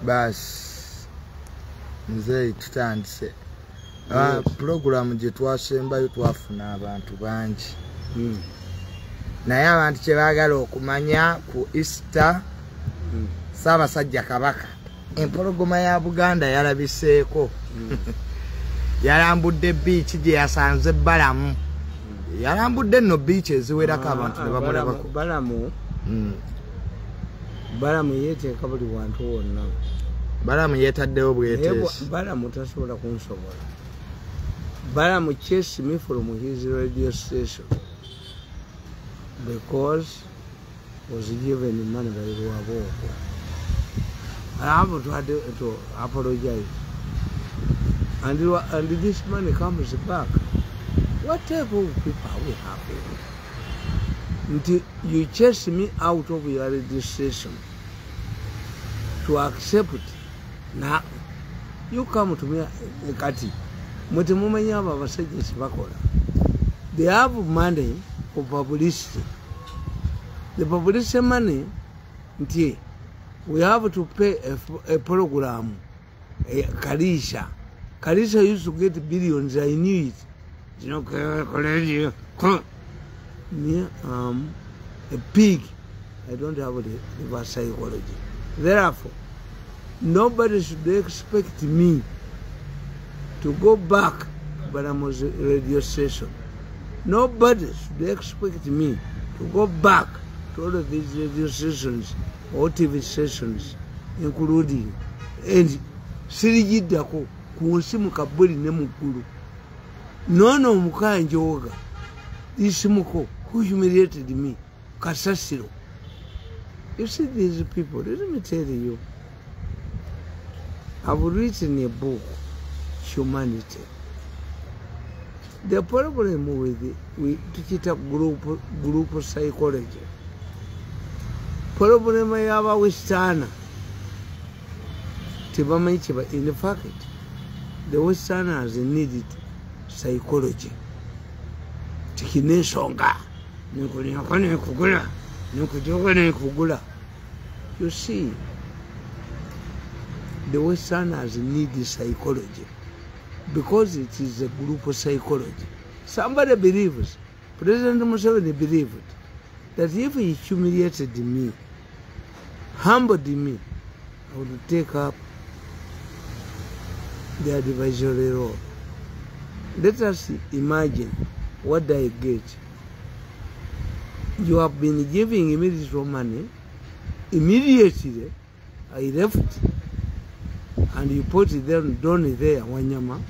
Bas nze tutandise program gye twasembayo twafuna abantu bangi naye abantu kye baagala okumanya ku Easter Ssaabasajja Kabaka empologoma ya Buganda yalabiseeko yalambudde beach gye yasanze Balamu yalambudde nno beach eziwerako abantu ne bamulabako Balamu yeeteeka buli wantu wonna. Balamu yeetaddewo bweteesi. Balamu tasobola kunsobola. Balamu chased me from his radio station because was given money by Rwabwogo. I have to apologize. And this money comes back. What type of people are we having? Until you chase me out of your registration to accept it. Now, you come to me, Kati. They have money for publicity. The publicity money, we have to pay a program, Karisha. Karisha used to get billions, I knew it. You know, me, a pig. I don't have the reverse psychology. Therefore, nobody should expect me to go back to Balam's radio station. Nobody should expect me to go back to all of these radio stations or TV stations, including and Sirijidako, Kunsimu Kabuli Nemukuru. Nono Mukanjoga. This Muko who humiliated me, Kasasiro. You see these people, let me tell you, I've written a book, Humanity. The problem with it up group psychology. Problem I have with Stana. In the fact, the Westerners needed psychology. Songa. You see, the Westerners need psychology because it is a group of psychology. Somebody believes, President Museveni believed, that if he humiliated me, humbled me, I would take up the advisory role. Let us imagine what I get. You have been giving me this money. Immediately, I left and you put it down there, Wanyama.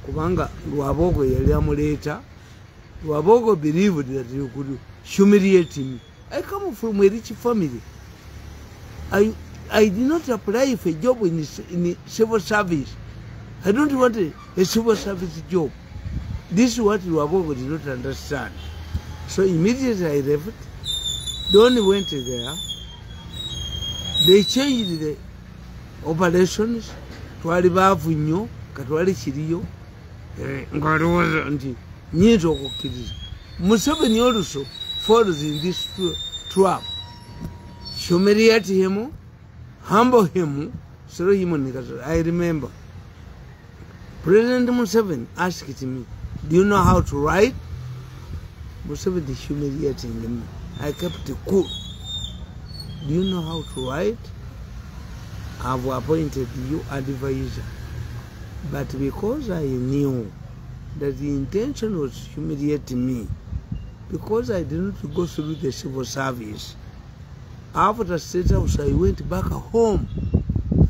Kubanga Rwabwogo yaliamuleta. Rwabwogo believed that you could humiliate me. I come from a rich family. I did not apply for a job in the civil service. I don't want a civil service job. This is what Rwabwogo did not understand. So immediately I left. They only went there. They changed the operations. Twali bavunyo, katwali chiriyo. Ngaloza nti nyinto okukiriza. Museveni also follows in this trap. Humiliate him, humble him, so I remember. President Museveni asked me, do you know how to write? Museveni humiliating me. I kept it cool. Do you know how to write? I've appointed you advisor. But because I knew that the intention was humiliating me, because I didn't go through the civil service, after State House I went back home.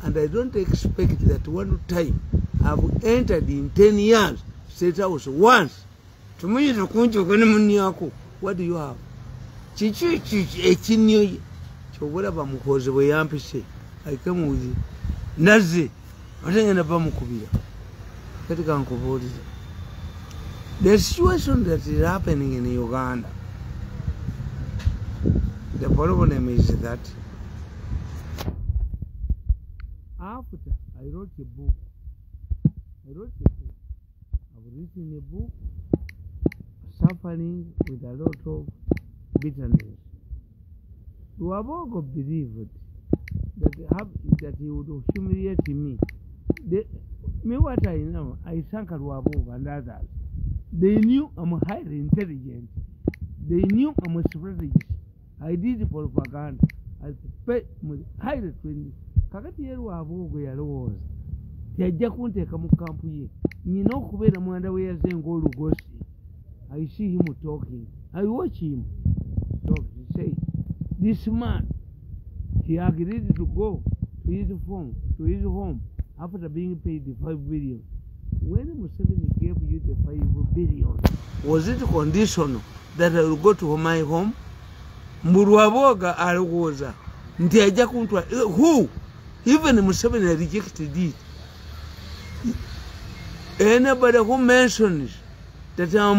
And I don't expect that one time I've entered in 10 years State House once. What do you have? Muhoozi bwe yampise I came with you. Nazi atengenda bamukubira kati kankubuuliza the situation that is happening in Uganda. The problem is that after I wrote a book, I've written a book suffering with a lot of bitterness. Rwabwogo believed that he would humiliate me. Me what I know, I sank at Rwabwogo and others. They knew I'm highly intelligent. They knew I'm a strategist. I did propaganda. I spent highly trained. Kakati Rwabwogo yalowooza yajja kunteeka mu kampu ye nina okubeera mwanda we yazenga olugosi. I see him talking. I watch him talk. He say, this man, he agreed to go to his home after being paid the 5 billion. When Museveni gave you the 5 billion, was it conditional that I will go to my home? Rwabwogo alowooza nti ajja kuntwa. Who? Even Museveni rejected it. Anybody who mentions that I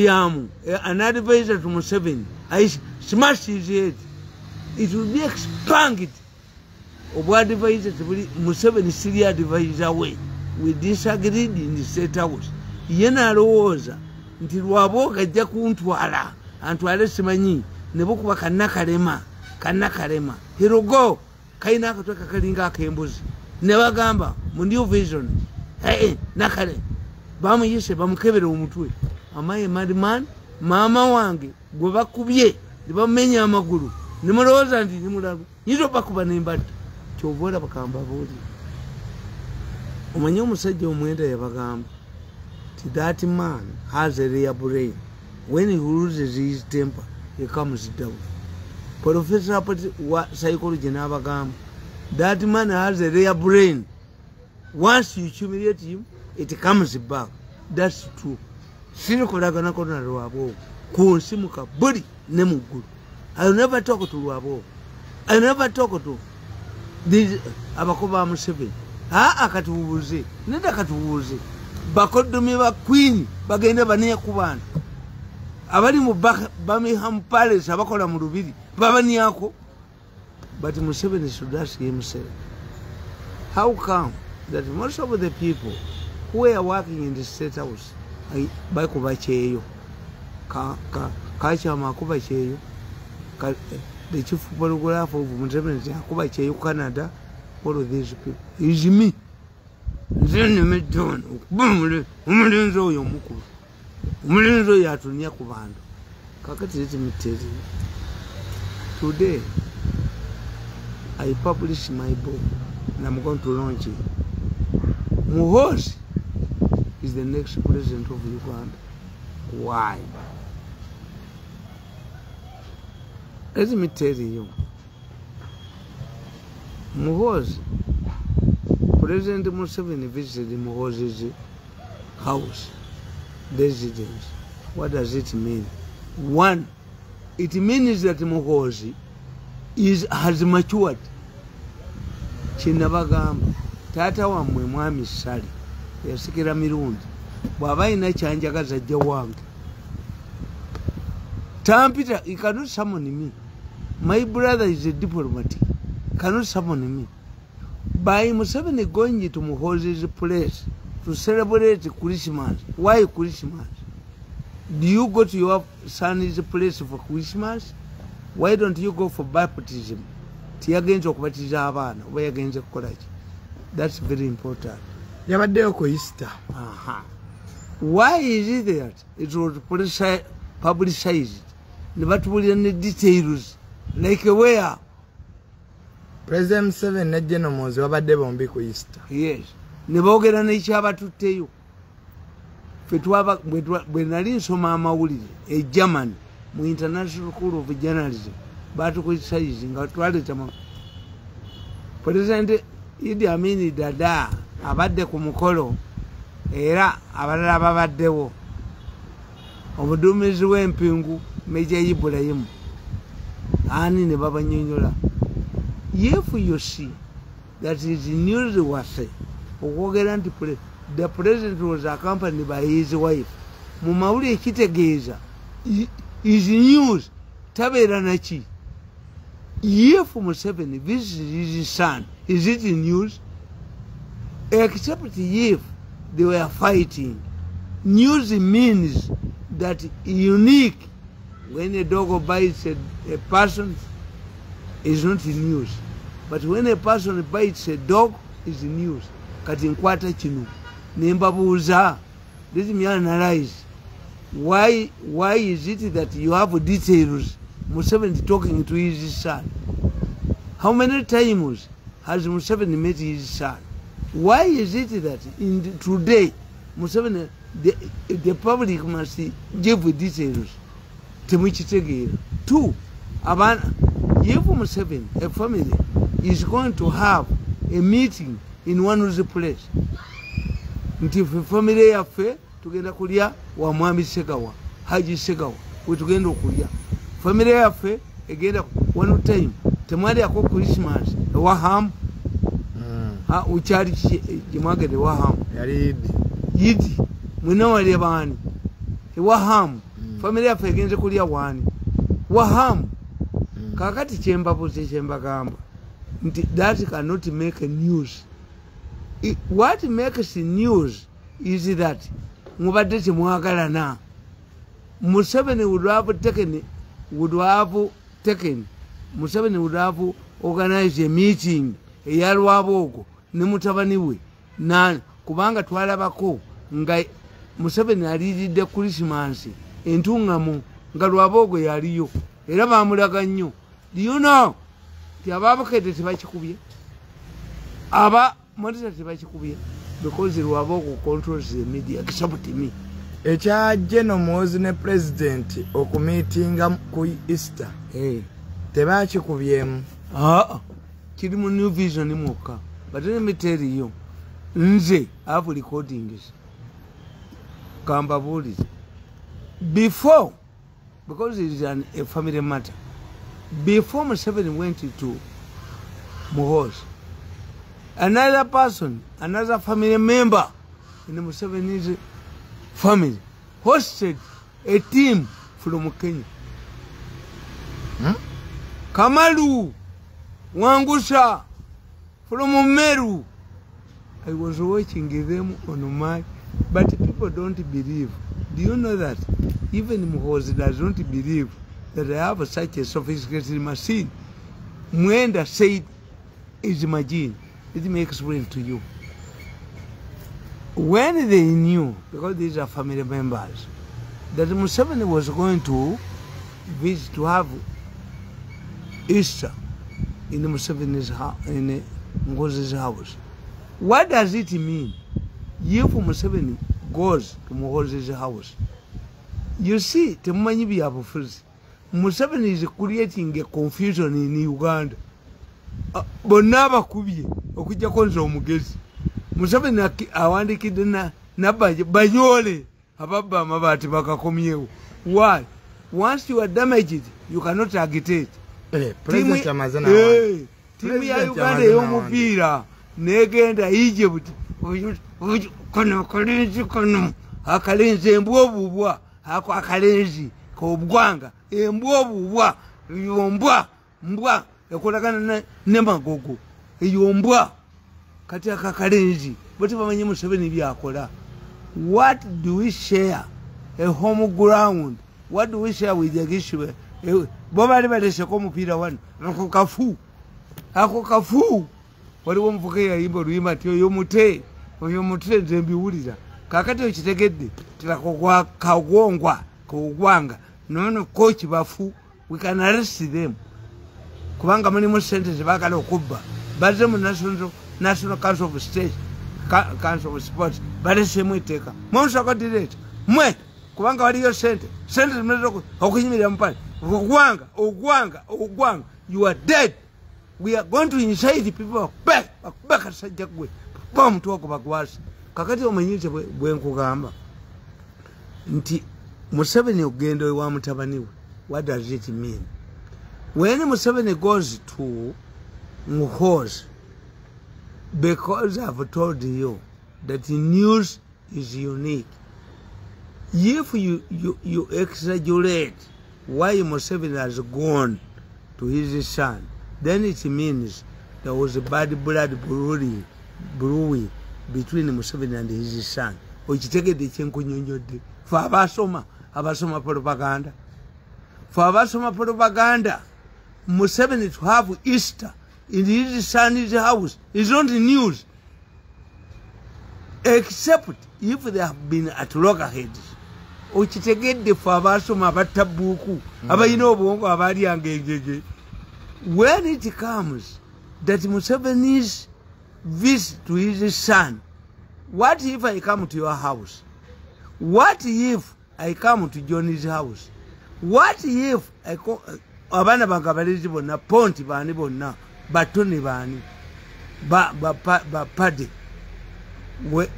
am an advisor to Museveni, I smash his head. It will be expunged. What advisor to Museveni Syria advisor way. We disagreed in the State House. Yena alowooza nti Rwabwogo ajja kuntwala antwale simanyi ne bukuba kannakalema. Hirugo kaina akatweka kalinga akembuzi. Ne bagamba mu New Vision. Nakale bamuyise bamukebere omutwe. Amaye madman mama wange gwe bakubye ne bamenya amagulu. Ne mulowooza nti ni mulago. Yizo bakuba n'embadde. Kyovola bakamba buli. Omanyi omusajja omwenda yabagamba. That man has a rare brain. When he loses his temper, he comes down. Professor psychology nabagamba. That man has a rare brain. Once you humiliate him, it comes back. That's true. Sinikolagana kona Rwabwogo. Kunsimuka body nemugulu. I will never talk to Rwabwogo. I will never talk to these abakoba Museveni. Akatubuze. Nenda katubuze. Bakodumi ba Queen bagenda bane kubana. Abali mu Birmingham Palace abakola mu Lubiri babani yako. But Museveni should ask himself, how come that most of the people who are working in the State House bakuba cheyo kachama kuba cheyo the chief photographer of Museveni akuba cheyo Canada, all of these people is me. Then me don umulenzo oyo mukulu umulenzo yatunya ku bantu kakati zimitezi. Today I publish my book and I'm going to launch it. Muhoozi is the next president of Uganda. Why? Let me tell you. Muhoozi, President Museveni visited Muhoozi's house, residence. What does it mean? One, it means that Muhoozi has matured. Chinabagamba tata wamwe mwami Sali yasikira Mirundi bwaba ina kyanjagaza ajja wange tampita. He cannot summon me. My brother is a diplomat. Cannot summon me. By Museveni going to Muhoozi's place to celebrate Christmas. Why Christmas? Do you go to your son's place for Christmas? Why don't you go for baptism? Tiyagenza okubatiza abaana oba yagenze kukola ki? That's very important. Yabaddeyo ku Easter. Why is it that it was publicized? Ne batubulira ne details like where? President Museveni ne General Muhoozi babadde bombi ku Easter. Yes. Ne boogera n'ekyabatutteyo. Bwe nali nsoma amawulire e Germany mu International School of Journalism batukusize nga twaleta President Idi Amin Dada abadde ku mukolo era abalala babaddewo. Omuduumizi w'empingu Meja Ibrahim ani ne babanyonyola. If you see that is newsworthy okwogera nti the president was accompanied by his wife, mu mawulire ekitegeeza is news tabeera naki. If Museveni visits his son, is it news? Except if they were fighting. News means that unique. When a dog bites a person, is not news. But when a person bites a dog, is news. Kati nkwata chino. Nembabuza. Let me analyze. Why is it that you have details? Museveni talking to his son. How many times has Museveni met his son? Why is it that today Museveni, the public must give details? Two, if Museveni, a family, is going to have a meeting in one of the place, if family affair, tugenda kulya wa mwami Segawa, Haji Segawa, we tugenda kulya. Family affair, egenda one time, temwali ako Christmas, waham, uchari jimage de waham. Yari Yidi, mwina wali abani. Waham, family affair egenda kulya wani. Waham, kakati chemba pose chemba gamba. That cannot make a news. What makes news is that Mubadeti Muagalana Museveni would have taken, Museveni would have organized a meeting, a Rwabwogo, Nemutabaniwe, Nan, Kubanga Twalabako, Ngai Museveni already the Christmas, in Tungamu, Rwabwogo Yario, Eraba Mulaganyo. Do you know? The Ababaka de Tibachikubia? Aba Monisa Tibachikubia. Because the Rwabwogo controls the media, except me. Echa General Muhoozi ne President okumeetinga ku Easter. Tebachikubyemu. Kiri mu New Vision muka. But let me tell you, nze have recordings. Kamba buli. Before, because it is a family matter, before Museveni went to Muhoozi, another person, another family member in the Museveni's family hosted a team from Kenya. Kamalu, Wangusha, from Meru. I was watching them on my, but people don't believe. Do you know that? Even Muhoozi does not believe that I have such a sophisticated machine. Mwenda said is machine. Let me explain to you. When they knew, because these are family members, that Museveni was going to visit to have Easter in the Museveni's house, in Muhoozi's house. What does it mean if Museveni goes to Muhoozi's house? You see, Museveni is creating a confusion in Uganda. Bonaba kubye okujja konza omugezi Museveni awandikidde na banyole ababba amabati bakakomyewo. Why? Once you are damaged, you cannot agitate. President Amazana timu ya Uganda y'omupiira negenda Egypt kono kolenzi kono akalenzi embwobubwa ako akalenzi kobwanga embwobubwa yombwa mbwa yakolagana nemagogo eyombwa kati akakalenzi bote bamanye Museveni byakola. What do we share? A home ground. What do we share with the issue? Bobali balese ko mupira wano ako kafu waliwo mvuke yayimba luyima ati oyo mute nze mbiwulira kakati okitegedde tilako kagwongwa kugwanga nono coach bafu. We can arrest them kubanga mulimu sente zebagala okubba baze mu National Council of State, Council of Sports, balese mwiteka monsako direct mwe kubanga waliyo sente zimezo okunyimira mpale ogwanga you are dead. We are going to incite the people back sajjakwe bomb to okubagwasi kakati omanyize bwenkugamba nti Museveni ogendo wa mutabaniwe. What does it mean? When Museveni goes to Muhoozi, because I've told you that news is unique. If you exaggerate why Museveni has gone to his son, then it means there was a bad blood brewing between Museveni and his son. Ochitegedde kyenkunyonyodde fe abasoma propaganda. Museveni to have Easter in his son's house is not news. Except if they have been at loggerheads. Ochitegedde fe abasoma abattabuuku abalina obwongo abali angegege. When it comes that Museveni's visit to his son, what if I come to your house? What if I come to Johnny's house? What if I call abana bangabalizi bonna ponti bani bonna batoni bani ba padi?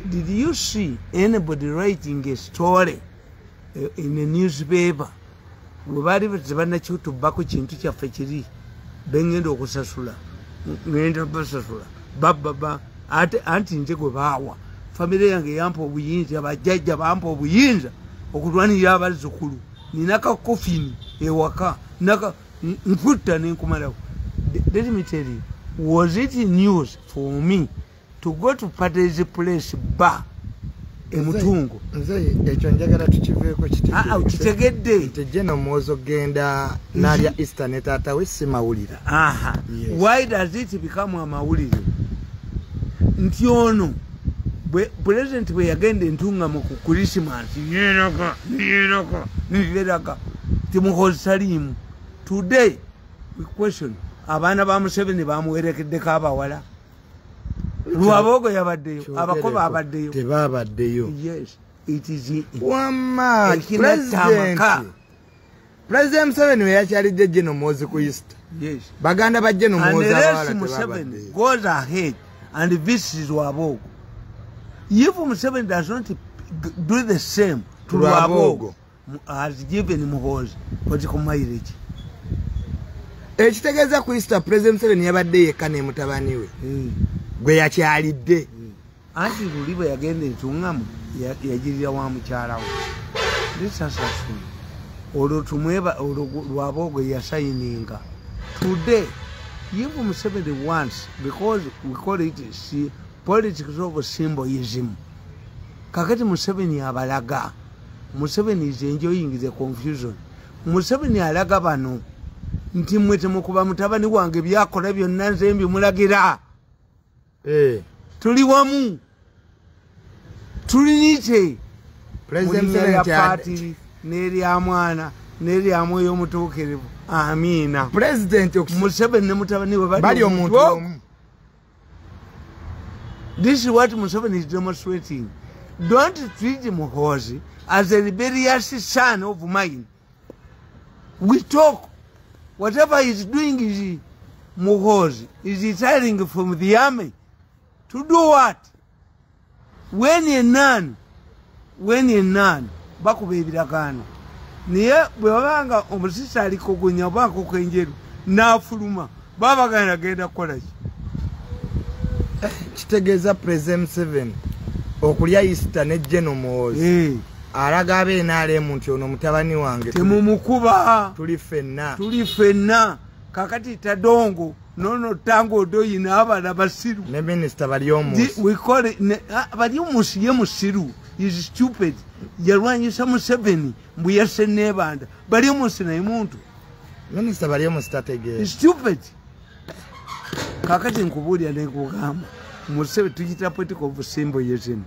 Did you see anybody writing a story in a newspaper? Webali bazibana chutu bako chintu kya fekiri bengendo okusasula ngenda basasula baba anti nje gwe bawa family yange yampo obuyinza abajjajja bampo obuyinza okutwanira abazukulu ninaka kofini ewaka naka nkuta ninkumalawo. Let me tell you, was it news for me to go to Paddy's place bar emutungo? Nze ekyo njagala tukiveeko kitegedde nti General Muhoozi ogenda n'alya Easter ne taata we si mawulire. Yes. Why does it become a mawulire? Nti ono President bwe yagenda entunga mu Christmas niraka Muhoozi salimu. Today we question abaana ba Museveni bamuwerekeddeko abawala. Rwabwogo yabaddeyo, abakoba abaddeyo. Tebabaddeyo. Yes, it is wama President Museveni we yakyalidde General Muhoozi ku Easter. Yes. Baganda ba General Muhoozi abawala Museveni goes ahead and visits Rwabwogo. If Museveni does not do the same to Rwabwogo has given Muhoozi political mileage. Ekitegeeza ku Easter President Museveni yabadde yekka ne mutabani we. Gwe yakyalidde. Anti luli bwe yagenda entungamu yagirira wa mukyala we. Lisasasuni. Olwo tumweba Rwabwogo yasayininga. Today, if Museveni wants, because we call it politics of symbolism, kakati Museveni abalaga. Museveni is enjoying the confusion. Museveni alaga bano nti mmwe temukuba mutabani wange byakola byonna nze mbimulagira. Tuli wamu. Tulinite. President Museveni neri amwana neri amwoyo mutuukirivu. Amina. President Museveni ne mutabani we bali omuntu omu. This is what Museveni is demonstrating. Don't treat Muhoozi as a rebellious son of mine. We talk. Whatever he's doing is Muhoozi is retiring from the army. To do what? When you're none, bakubebiragano. Niye bwe babanga omusisa aliko gonya bako kwenjeru nafuluma babagana genda kola ki? Kitegeeza President Museveni okulya Easter ne General Muhoozi. Alaga abe naale muntu ono mutabani wange. Temumukuba. Tuli fenna. Kakati tadongo. Nono tango doyina abana basiru. Ne minister bali omusi. We call it bali omusi ye musiru. Is stupid. Yalwanyisa Museveni mbu yase nebanda. Bali omusi na muntu. Minister bali omusi tategeera. Stupid. Kakati nkubulya ne kugamba. Museveni tukita political symbolism.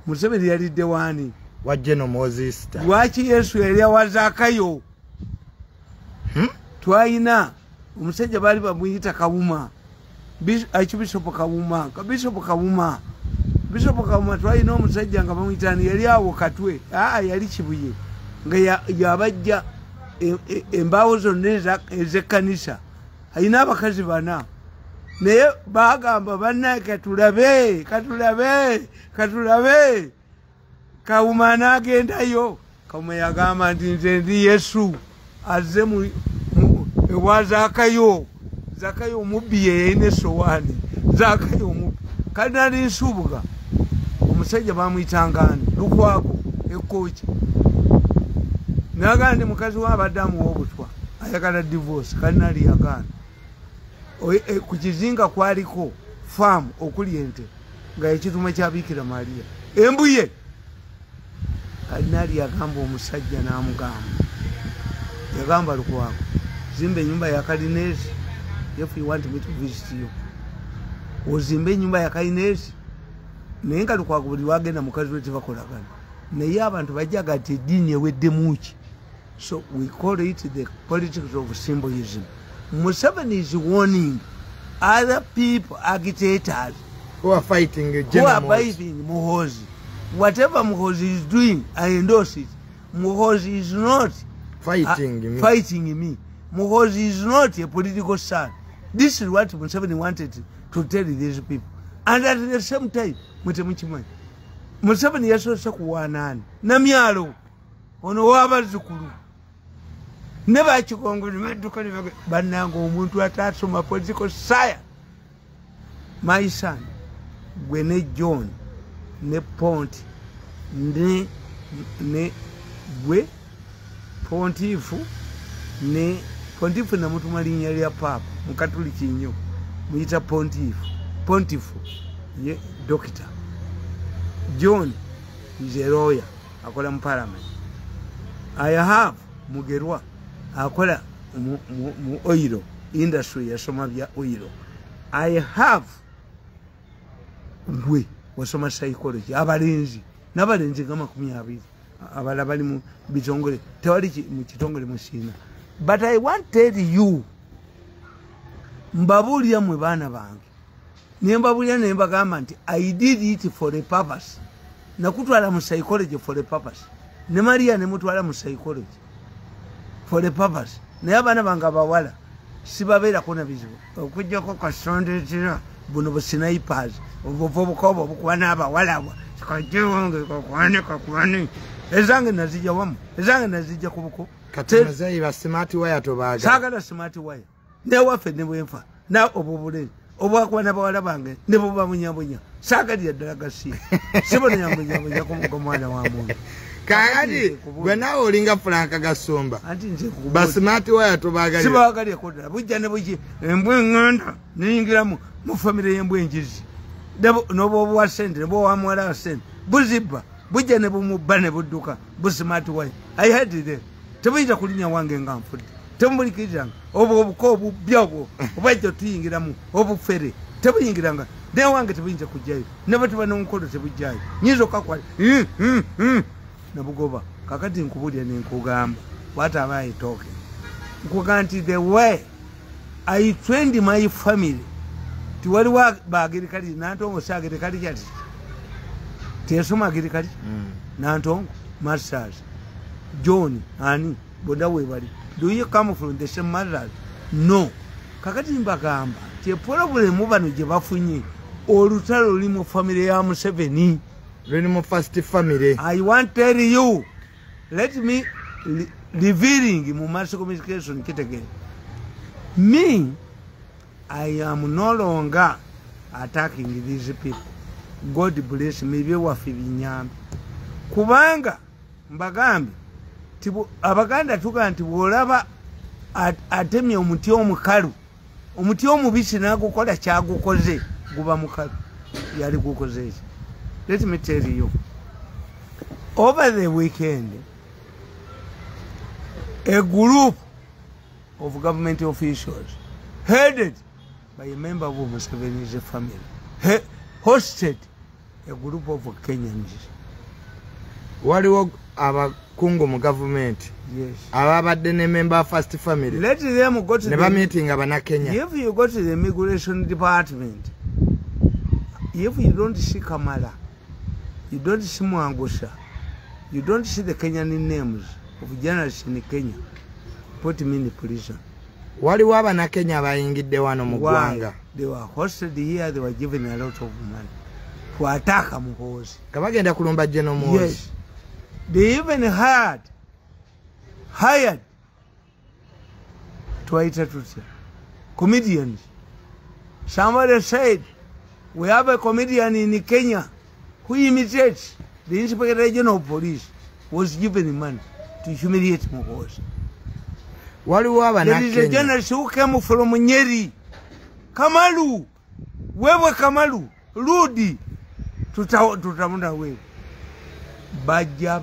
Museveni yalidde wani wa General Muhoozi Easter. Lwaki Yesu yali awazakayo? Twayina omusajja bali bamuyita Kawuma. Archbishop Kawuma. Bishop Kawuma twayina omusajja nga bamuyitani yali awo katwe. Yali kibuye. Nga yabajja embaawo zonna ez'ekkanisa. Ayina abakazi bana. Naye bagamba banna katulabe. Kawuma n'agendayo. Kawuma yagamba nti nze ndi Yesu azze ewa Zakayo. Zakayo omubbi yeyina essowaani. Zakayo omubbi. Kali nali nsubuga. Omusajja bamuyitangani. Lukwako ekkooki. N'agamba nti mukazi we abadde amuwa obutwa. Ayagala divorce. Kali nali yagaana. Ku kizinga kwaliko faamu okuli ente. Nga ekitume kya Bikira Maria. Embuye. Kalinali yagamba omusajja n'amugamba. Yagamba Lukwako. Ozimbe nyumba ya Kalinesi if you want me to visit you. Ozimbe nyumba ya Kalinesi nenga lukwa kubuli wagenda mukazi we tebakolagana. Naye abantu bajjaga ati eddiini ewedde muki. So we call it the politics of symbolism. Museveni is warning other people, agitators, who are fighting Muhoozi. Whatever Muhoozi is doing, I endorse it. Muhoozi is not fighting me. Muhoozi is not a political son. This is what Museveni wanted to tell these people. And at the same time, Museveni yasoose kuwaanaani namyalo ono w'abazzukulu ne bakikongole medduka ne bannanga omuntu ataasoma political science. My son, gwe ne John ne Ponti ne gwe Pontifu namutuma linnya lya Papa mukatuliki nnyo muyita Pontifu ye doctor. John is a lawyer, akola mu parliament. I have Mugerwa, akola mu oil industry, yasoma bya oil. I have gwe wasoma psychology, abalenzi n'abalenzi nga 20 abala bali mu bitongole tewali mu kitongole musina. But I want to tell you, mbabulya mwe baana bange nembabulya nembagamba nti I did it for a purpose. Nakutwala mu psychology for a purpose. Ne Maria ne mutwala mu psychology for a purpose. Naye abaana bange abawala sibabeera kona bizibu okujjako kasonde kira buno businipers obuvubukobo obukuba n'abawala kajjonge kakwane ezange nazijja wamu ezange nazijja ku buko katemazayi ba smart wire tobaga sagala smart wire ne waffe ne bwenfa na obubule obwakuba n'abawala bange ne buba munyabunya sagali yaddala gasi sibona nyambunya ku mwana wa muntu kakati gwe nawe olinga Franka Gasomba ba smart wire tobaga sibagali kodala bujja ne buji embwe nganda ningiramu mu family y'embwe enjizi nobo bwa sente bo wa mwala sente buziba bujja ne bumubba ne budduka bu smart wire I had it tebuyita kulinya wange nga nfudde temubulikiriza obuko obubyago obajja tuyingiramu obufere tebuyingiranga ne wange tebuyinza kujjayo ne batuba n'omukodo tebujjayo nyizo kakwali nabugoba kakati nkubulya nenkugamba what am I talking nkuganti the way I trained my family tiwaliwo bagirikali nantongo sagirikali kyati tesoma agirikali nantongo masters John ani boda webali do you come from the same mothers? No. Kakati mbagamba tie problem bano gye bafunye olutalo limo family ya Museveni limo first family. I want to tell you, let me revealing mu mass communication kitegere. Me, I am no longer attacking these people. God bless me bye wafibinyambi kubanga mbagambi tibu abaganda tuga nti bolaba atemye omuti omukalu omuti omubisi nagukola kyagukoze guba mukalu yali gukoze. Let me tell you, over the weekend a group of government officials headed by a member of Museveni's family hosted a group of Kenyans. Waliwo abakungu mu government. Yes. Ababadde ne member of first family. Let them go to the meeting abana Kenya. If you go to the immigration department, if you don't see Kamala, you don't see Mwangusha, you don't see the Kenyan names of journalists in Kenya, put me in the prison. Waliwo abana Kenya bayingidde wano mu ggwanga. They were hosted here, they were given a lot of money to attack Muhoozi. Kabagenda kulumba General Muhoozi. Yes. They even hired comedians. Somebody said, we have a comedian in Kenya who imitates the Inspector General of Police, was given money to humiliate Muhoozi. There is a journalist who came from Nyeri, Kamalu, wewe Kamalu, Rudi, tutamunda wewe. Bajja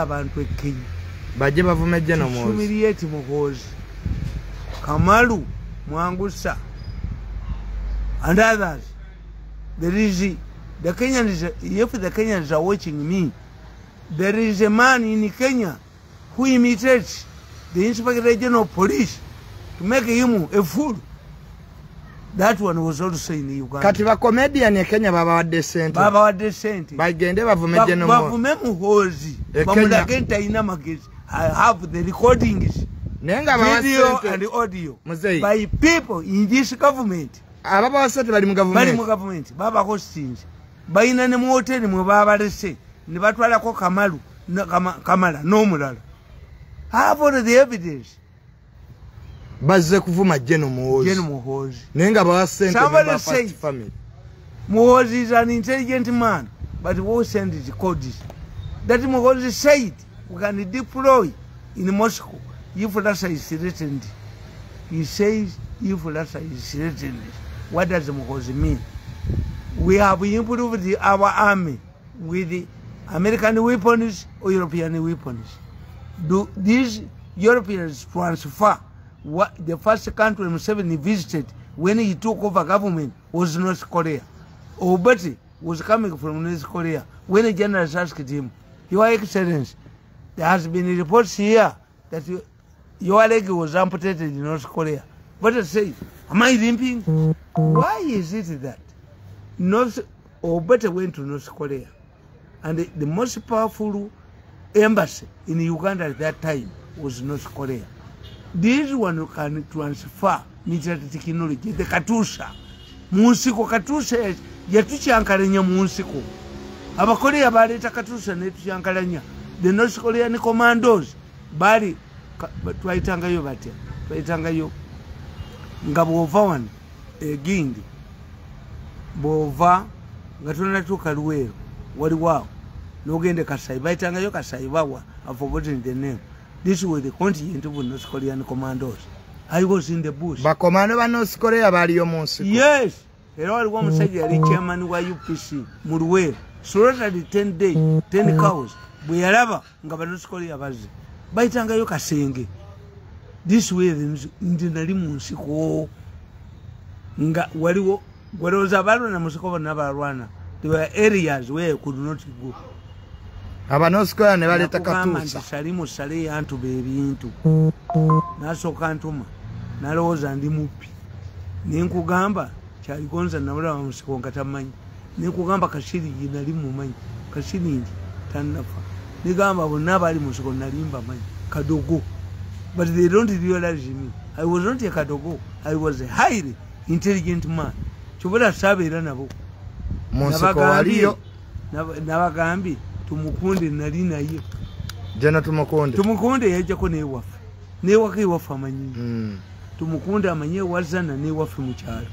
abantu Kenya. Bajja bavume General Muhoozi. Humiliate Muhoozi. Kamalu, Mwangusa, and others. There is the Kenyans, if the Kenyans are watching me, there is a man in Kenya who imitates the Inspector General of Police to make him a fool. That one was also in Uganda. Katiba comedian in Kenya baba wadde sente. Baba wadde sente. Bagende bavume General. Bavume Muhoozi. Bamulagenta ina magezi. I have the recordings. Video and the audio. Muzei. By people in this government. Ababa wasate bali mu government. Bali mu government. Baba hostingi. Bayina ne mu hotel mu baba lese. Ne batwala ko Kamalu. Kamala no mulala. I have all the evidence. Bazze kuvuma General Muhoozi. Nenga bawa sente somebody say family. Muhoozi is an intelligent man, but who sent the codes? That Muhoozi said we can deploy in Moscow if Russia is threatened. He says if Russia is threatened. What does Muhoozi mean? We have improved our army with the American weapons or European weapons. Do these Europeans transfer? What the first country Museveni visited when he took over government was North Korea. Obati was coming from North Korea. When the generals asked him, Your Excellency, there has been reports here that your leg was amputated in North Korea. But I say, am I limping? Why is it that Obati went to North Korea and the most powerful embassy in Uganda at that time was North Korea? This one can transfer military technology. The Katusha. Munsiko Katusha yatuchankalanya munsiko. Abakorea baleta Katusha netuchankalanya. The North Korean commandos bali twayitangayo batya. Twayitangayo nga bwova wano egindi. Bwova nga tunatuuka Luweero wali waawo n'ogende Kasai bayitangayo Kasai bawa. I've forgotten the name. This was the contingent of North Korean commandos. I was in the bush. But commando ba North Korea bali yo munsi. Yes. Era wali wa musajja yali chairman wa UPC mu Luweero. Slaughtered 10 days, 10 cows. Bwe yalaba nga ba North Korea bazze. Bayitangayo Kasenge. This way ndi nali munsi ko nga waliwo gwaloza balwana musiko bonna balwana. There were areas where you could not go. Abanoskoya ne baleta Katusha. Salimu sale yantu bebintu. Nasoka ntuma. Nalowooza ndi mupi. Ninkugamba kyali konza nabula musiko ngatamanyi. Ninkugamba kashiringi nali mumanyi. Kashiringi tannafa. Nigamba bonna bali musiko nalimba manyi. Kadogo. But they don't realize me. I was not a Kadogo. I was a highly intelligent man. Chobola sabeera nabo. Musiko waliyo. Nabagambi. Tumukunde nali naye. Jana tumukunde. Tumukunde yajjako newafa. Newaka ewafa amanyi. Tumukunde amanye wazana newafa mu kyalo.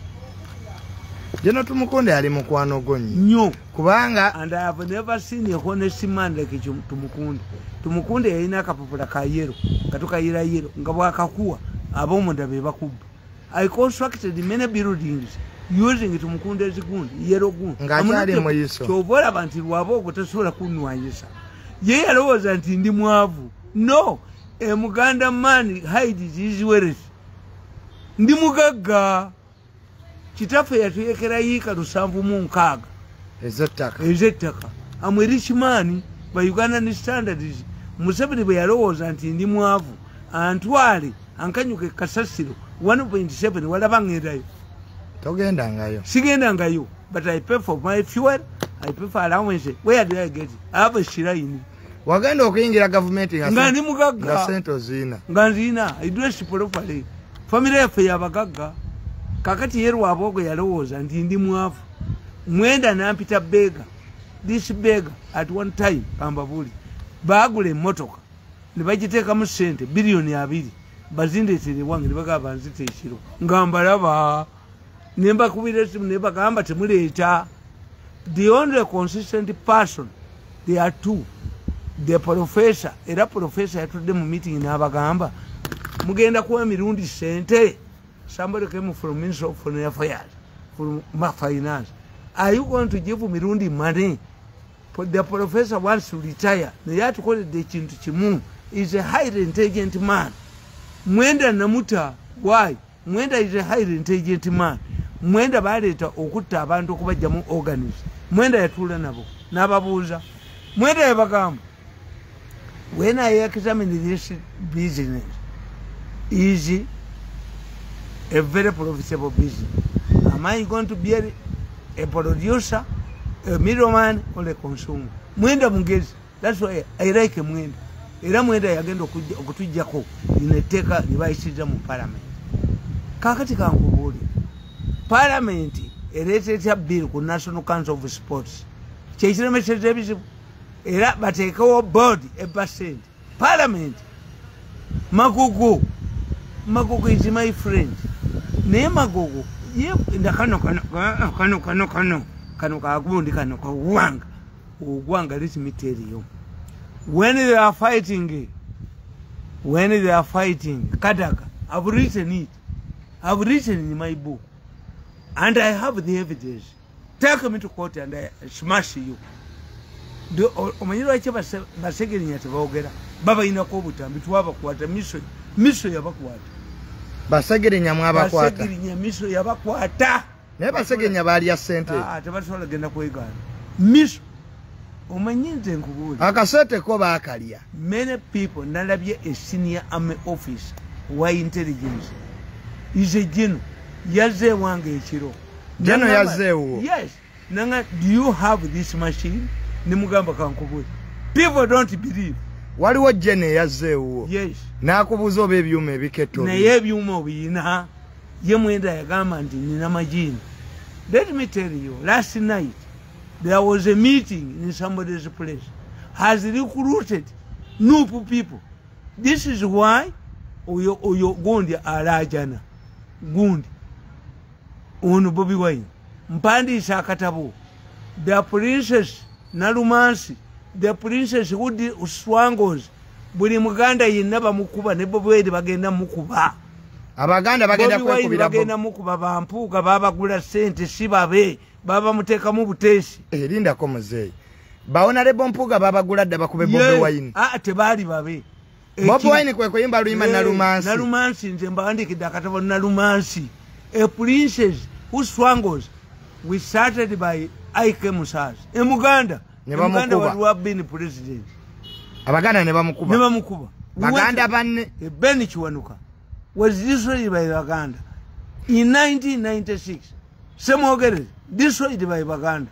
Jana tumukunde ali mukwano gonyi. Nnyo. Kubanga and I have never seen a honest man like Tumukunde. Tumukunde yalina akapapula ka yero. Katuka yira yero. Nga bwakakuwa ab'omunda be bakubba. I constructed many buildings using Tumukunde as gundi, yero gundi. Ngachali mwiso. Chobola abantu Rwabwogo tasobola kunwanyisa. Ye yalowooza nti ndi mwavu. No. Muganda man hides his wealth. Ndi mugagga. Kitaffe yatuyekera yiika 706. Ezettaka. I'm a rich man by Ugandan standards. Museveni bwe yalowooza nti ndi mwavu. Antwale ankanyuke kasasiro 1.7 walabangerayo. Togenda ngayo. Sigenda ngayo. But I pay for my fuel. I pay for allowance. Where do I get it? I have a shiraini. Wagenda okuyingira government ya ngandi mugagga. Nga sento zina. Nganzina. I dress properly. Family yafe yabagagga. Kakati ye Rwabwogo yalowooza nti ndi mwavu. Mwenda nampita bega. This beggar at one time Kambabuli. Bagula emmotoka. Ne bagiteekamu ssente biliyoni 2. Bazindeetere wange ne bagamba nzite ekiro. Ngambalaba. Nemba kubira simu ne bagamba temuleeta. The only consistent person, there are two. The professor, era professor yatudde mu meeting n'abagamba mugenda kuwa Mirundi sente. Somebody came from Ministry of Foreign Affairs, from Finance. Are you going to give Mirundi money? The professor wants to retire. Naye atukoledde ekintu kimu. Is a highly intelligent man. Mwenda namuta Why? Mwenda is a highly intelligent man. Mwenda baleta okutta abantu okubajjamu organism. Mwenda yatula nabo n'ababuuza. Mwenda yabagamba, when I examine this business, is a very profitable business. Am I going to be a producer, a middleman, or a consumer? Mwenda mungezi. That's why I like Mwenda. Era Mwenda yagenda okutujjako ineteka nibayisiza mu parliament. Kakati kankubuli. Parliament ereetera bill ku National Council of Sports. Kyekiremeseza ebizibu. Era bateekawo board e%. Parliament. Magogo is my friend. Naye Magogo kano kagundi kano kawanga. Ugwanga, let me tell you. When they are fighting Kabaka, I've written it. I've written in my book. And I have the evidence. Take me to court and I smash you. The Omaniro Chaba Basegin at Vogera, Baba in a Kobuta, Bituava Quata, Miso Yabaquata. Basegin Yamaba Quata. Miso Yabaquata. Never second Yabaria Center. Tabasola Genaquegan. Miss Akasete Koba Akalia. Many people, Nalabia a senior army officer, why intelligence. Is a general. Yaze Wange Chiro. General Yazeo. Yes. Nanga, do you have this machine? Nimugamba Kankubu. People don't believe. What was Jenny Yazeo? Yes. Nakubuzo baby, you may be kept on. Nayebuma, Yamwenda Gamant in Namajin. Let me tell you, last night there was a meeting in somebody's place. Has recruited new people. This is why Oyo Gundi Arajana. Gundi. Unu Bobby Wine. Mpandi Sakatabu. The princess Nalumansi. The princess who did Swangos. Buli Muganda Yinaba Mukuba, Nebobe Bagenda Mukuba. Abaganda bagenda Mukuba Bampuka, Baba Gula Saint, Shibabe, Baba Muteka Mubutesi. Linda Comozei. Baona de Bompuga, Baba Gula, Bakube Bobby Wine. Ah, Tebari Babe. Bobby Wine, Quaquimba, Nalumansi. Nalumansi, Zembandi, Dakatava Nalumansi. A princess who swangles. We started by Ike Musas. In Muganda. Muganda would have been president. Abaganda never Mukuba. Baganda Ban Benichuanuka was destroyed by Baganda. In 1996, Samogere destroyed by Baganda.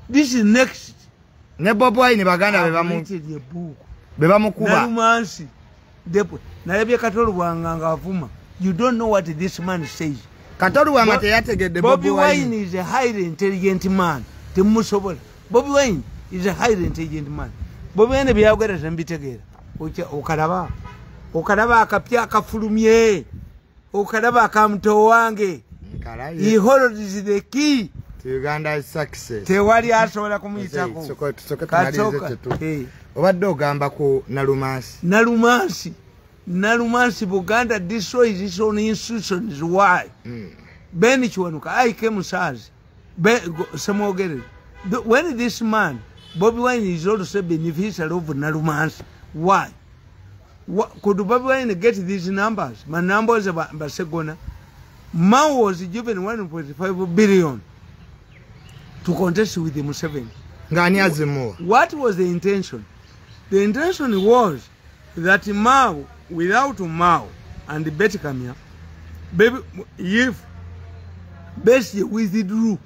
This is next. Neboboy in Baganda, Bebamukuba. Nalumansi. Nayabia Katolu Wanga Fuma. You don't know what this man says. Katolu Matayate get the Bobby Wine is a highly intelligent man. The Musobol. Bobby Wine is a highly intelligent man. Bobby Wine be out and be together. Okulaba. Okulaba Kapia Kafulumie. Okulaba come to Wange. He holds the key to Uganda's success. Tewari Asola Comita. Ovado Gambako Nalumansi. Nalumansi Buganda destroys his own institutions. Why? Benichuanuka, I came Saz. Samogere. When this man, Bobby Wine, is also beneficial of Nalumansi. Why? Could Bobby Wine get these numbers? My numbers about Basegona. Mao was given 1.5 billion to contest with the Museveni. What was the intention? The intention was that Mao, without Mao and the Betikamia, if Bessie withdrew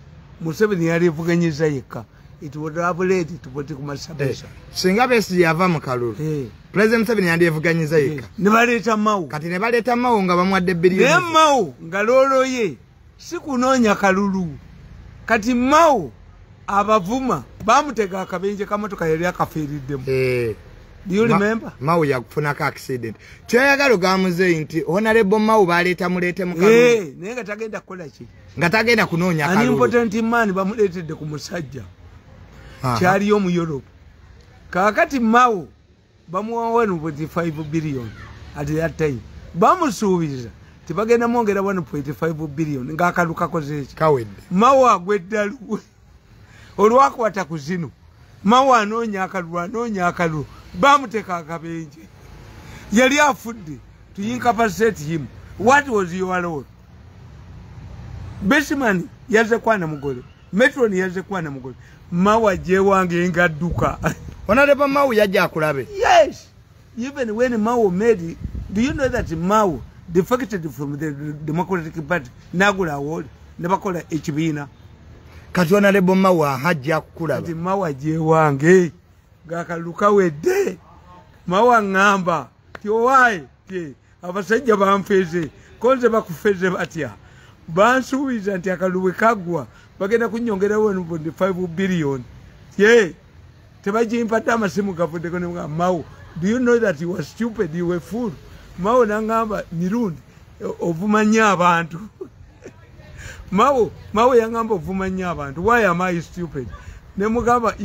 Museveni Arifuganyiza yeka, it would have led to Potikuma Sabesa. Singabesi Yavam Kalu. President Museveni Arifuganyiza yeka. Nevaleta Mao. Katinevaleta Mao ngabamwa de billion. Ne Mao ngalolo ye. Sikunonya kalulu. Kati Mao abavuma bamutega akabenje kamotoka yali akafiridemu. Do you remember? Mao yakufuna ka accident. Kyayagalo gamuze nti honorable Mao baleta mulete mukalu. Nenga tagenda kola ki? Ngatagenda kunonya kalulu. An important man bamuletedde ku musajja. Kyali yo mu Europe. Kakati Mao bamuwa 1.5 billion at that time. Bamusuubiza tibagenda mwongera 1.5 billion ng'akalu kakoze ki? Kawedde. Mao agweddalu. Olwakwata ku zino. Mao anoonya akalu. Bamuteka akabenje. Yali afudde to incapacate him. What was your role? Beshman yaze kwana mugole. Metron yaze kwana mugole. Mawa je wange ngaduka. Honorable Mau yaja akulabe. Yes. Even when Mao made it, do you know that Mao defected from the Democratic Party? Nagula award, never called HBina. Katuana lebo Mawa haja akulabe. Kati Mawa je wange. Gaka lukawe de. Mawa ngamba. Tiowai. Abasajja bamfeze. Konze bakufeze batya. Bansubiza nti akaluwe kagwa. Bagenda kunyongera 1.5 billion. Tebajimpa amasimu gavude kone Mao. Do you know that you were stupid? You were fool. Mao nangamba Mirundi ovumanya abantu. Mao yangamba ovumanya abantu. Why am I stupid? Nemugamba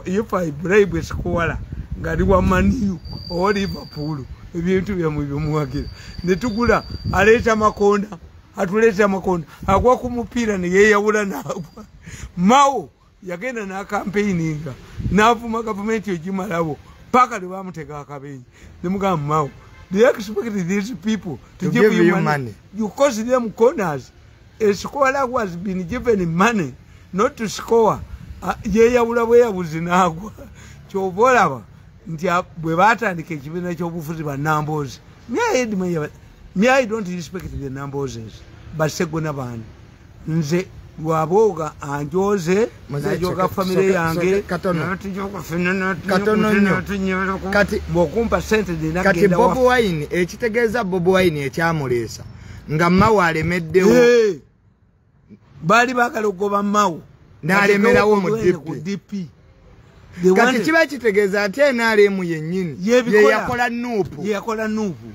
if I bribe a scholar, ngadi wa Manu or Liverpool. Ebintu byamuwagira. Netugula aleta makonda. Atuleta makonda. Agwa kumupira ne yeyawula nabwa. Mao yagenda na campaigninga. Navuma government yojimalabo. Paka de bamuteka akabenyi. Nemugamba Mao. They expect these people to give you money. You cause them corners. A scholar was been given money not to score. Yeyawula bwe yabuzinagwa. Chobolaba. Ntia bwe batandika ekibina ky'obufuzi ba numbers. Me I don't respect the numbers. Basegona bani. Nze Rwabwogo anjoze najoga family yange katono kati bokumpa sente dina kati Bob Wine ekitegeeza Bob Wine ekyamulesa nga Mao alemeddewo bali bakala okugoba Mao n'alemerawo mu DP kati kiba kitegeeza ate NRM yennyini yakola nuupu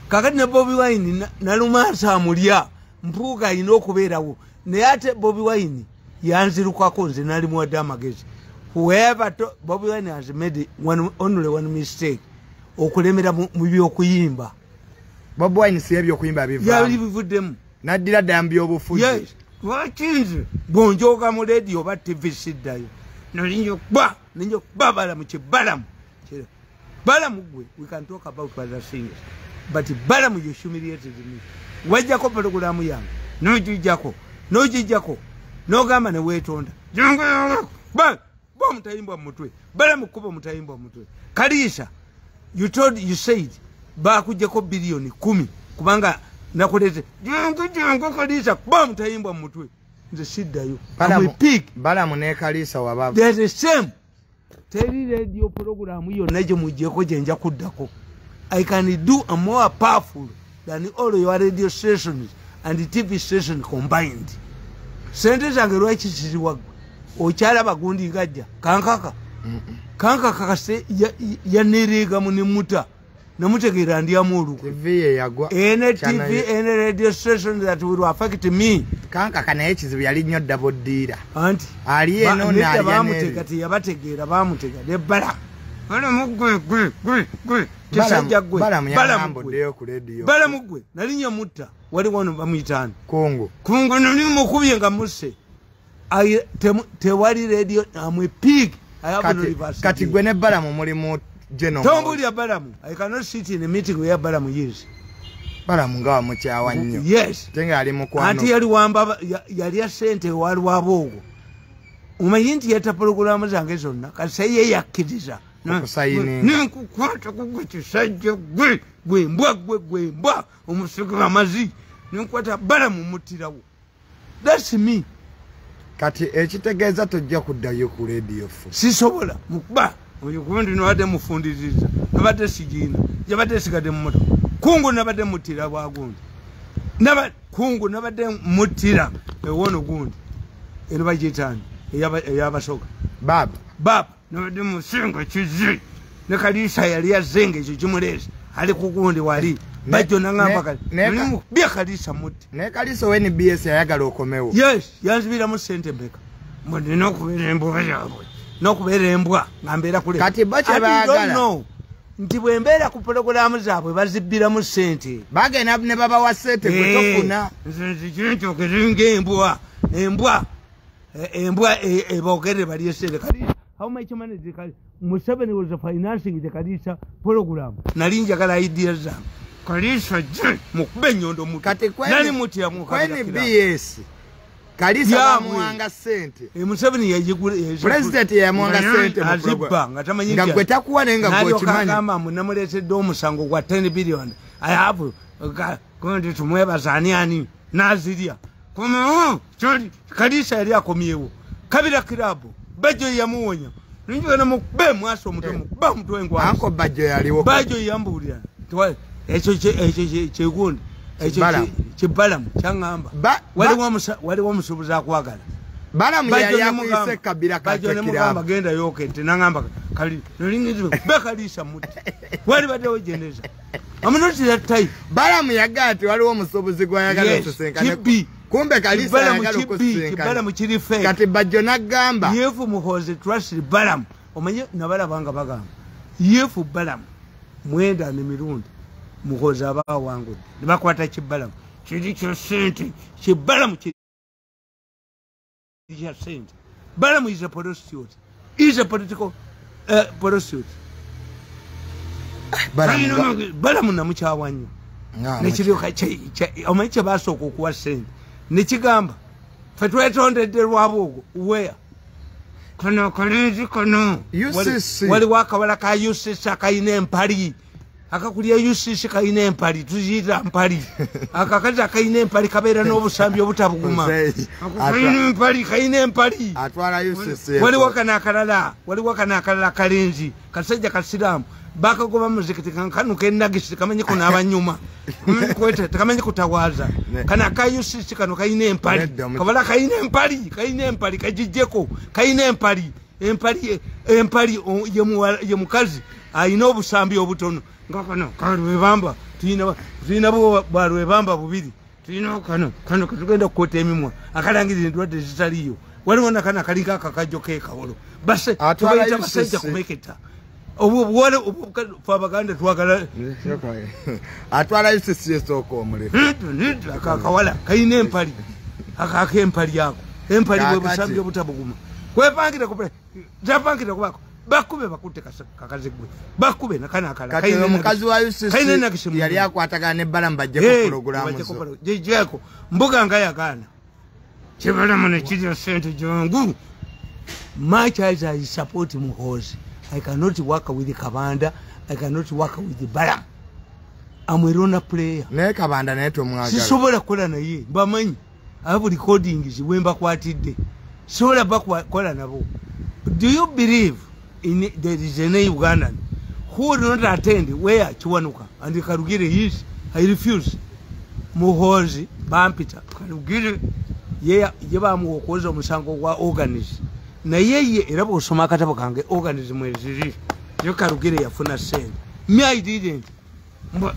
kakati ne Bob Wine nalumasa amulya mpuuga alina okubeerawo naye ate Bob Wine yanzirukako nze nali muwadde amagezi. Whoever Bob Wine has made only one mistake okulemera mu byokuyimba. Bob Wine si ebyokuyimba bivuddemu naddira ddala mu byobufuzi. Yes. Lwakinze bw'onjoga mu radio oba TV siddayo nalinyo kuba Balamu Balamu. Balamu gwe we can talk about other things but Balamu you humiliated me. Wajjako programu yange nojijjako nogamba ne weetonda mutayimbwa mutwe Balamu kuba mutayimbwa mutwe Kalisa you said bakujjako billion 10 kubanga nakulete Kalisa kuba mutayimbwa mutwe nze siddayo Balamu ne Kalisa wababa there's the same teri radio program yonna gye mujjeko gye nja kuddako. I can do a more powerful than all your radio stations and the TV station combined. Sente zange lwaki ziriwa okyala bagundi ngajja kankaka kase yaniriga munimuta namutegeera ndiamu Olukwe TV yagwa TV ene radio station that will affect me kankaka naye kizibu yali nnyo double dealer anti ali eno nali bamutega teyabategeera bamutega ne Balamu gwe kisajja gwe Balamu gwe nalinya mutta wali wano bamuyitani Kongo nali mukubye nga musse tewali radio amwe pig kati gwe ne Balamu mulimu general tombulya Balamu I cannot sit in a meeting where Balamu is. Balamu nga mukyawa nnyo yes tenga ali mukwano anti yali wamba yali asente wa Rwabwogo umanyi nti yata programu zange zonna kase ye yakkiriza ninkukwata kugwe kisajja gwe mbwa omusigo amazi ninkwata Balamu mutirawo. That's me. Kati ekitegeeza tojja kuddayo ku radio fu sisobola mukuba oyo kundi nabadde mufundiriza nabadde sigina yabadde sigadde mu moto kungu nabadde mutira bwagundi kungu nabadde mutira ewono gundi eno bagitani eyabasoga baba nabadde musinga kizi ne Kalisa yali yazenga ekyo kimuleza ali kugundi wali bajjo nangamba kali bya Kalisa muti ne Kalisa weni BS ayagala okomewo. Yes yanzibira mu sente mbeka mwende nokubeera embwa yaabwe nokubeera embwa ngambera kule kati bache baagala nti bwembeera ku programu zaabwe bazibbira mu sente bagenda ne baba wa sente kwetofuna nze kintu kiringa embwa ebogere bali sente kali how much money did Museveni was financing the Kalisa program nalinja kala ideas zange Kalisa je mukube nyondo mutu. Kati Nani muti ya mukabila kweni kila. BS. Kalisa bamuwanga sente. Museveni yajigule. President yamuwanga sente muprogram. Nga gweta kuwa nenga gwe chimanyi. Kama munamulete musango gwa 10 billion. I have going to mweba zaniani. Naziria. Kuma Kalisa yali akomyewo. Kabila kilabu. Bajo yamuwonya. Ninjwe na mukube mwaso mutu ba mtu wengu. Anko bajo yaliwo. Bajo yambulia. Twa echo chegundi. Echo Balam changamba. Wali wamusubuza kwagala. Balam yali yakuyise kabila bajo ne mugamba genda yoke tinangamba kali nolingizwe bekalisa muti. Wali badewo jeneza. I'm not that type. Balam yagati waliwo musubuzi gwayagala tusenkane. Kumbe Kalisa yagala okusenkana. Balam chiri fake. Kati bajo nagamba. Yefu Muhoozi trust Balam. Omanye nabala banga bagamba. Yefu Balam. Mwenda ne Mirundi. Muhoozi aba wangu. Nibakwata Balam. Chiri kyo sente. Balam chiri sente. Balam is a prostitute. Is a political prostitute. Balam na muchawanyo. Nechiri omanche baso okuwa sente. Nechigamba for 200 Rwabwogo where kono kolezi kono wali wakawala ka UCC kaine empali akakulya UCC kaine empali tuzira empali akakaza kaine empali kabera n'obusambi obutabuguma kaine empali atwala UCC wali wakana akalala kalenzi kasajja kasiramu bakagoba muzikiti kankanu kendagisi kamanye kuna abanyuma kwete kamanye kutawaza kana kayusisi kano kaine empali kabala kaine empali kajijeko kaine empali ye mukazi ayina obusambi obutono ngakano kalwebamba tuyina balwebamba bubiri tuyina kano katugenda kukota emimwa akalangirira ndwadde zitaliyo waliwo kana kalinga akakajo kekawolo base tubayita basajja kumeketa wale fabaganda twagala atwala UCC soko omule akakawala kaine empali akakempali yako empali bwe busambye butabuguma kwepangira kupre japangira kubako bakube bakute kakazigwe bakube nakana akala kaine mukazi wa UCC yali yakwatagana ne Balam bajje ku program zo jeko mbuga ngaya kana chibala mane chidya sente jongu much as I support Muhoozi, I cannot work with Kabanda. I cannot work with Balam. I'm a runner player. Ne Kabanda neto mwagala. Si sobola kola na ye. Bamanyi. I have recording is wemba kwatide. Sobola bakwa kola nabo. Do you believe in there is a Ugandan who will not attend where Chiwanuka and the Karugire is? I refuse. Muhoozi bampita. Karugire yeba mukoza musango wa organize. Na yeye erabo osoma katabo kange organism eziri yo Karugire yafuna sente. Me I didn't.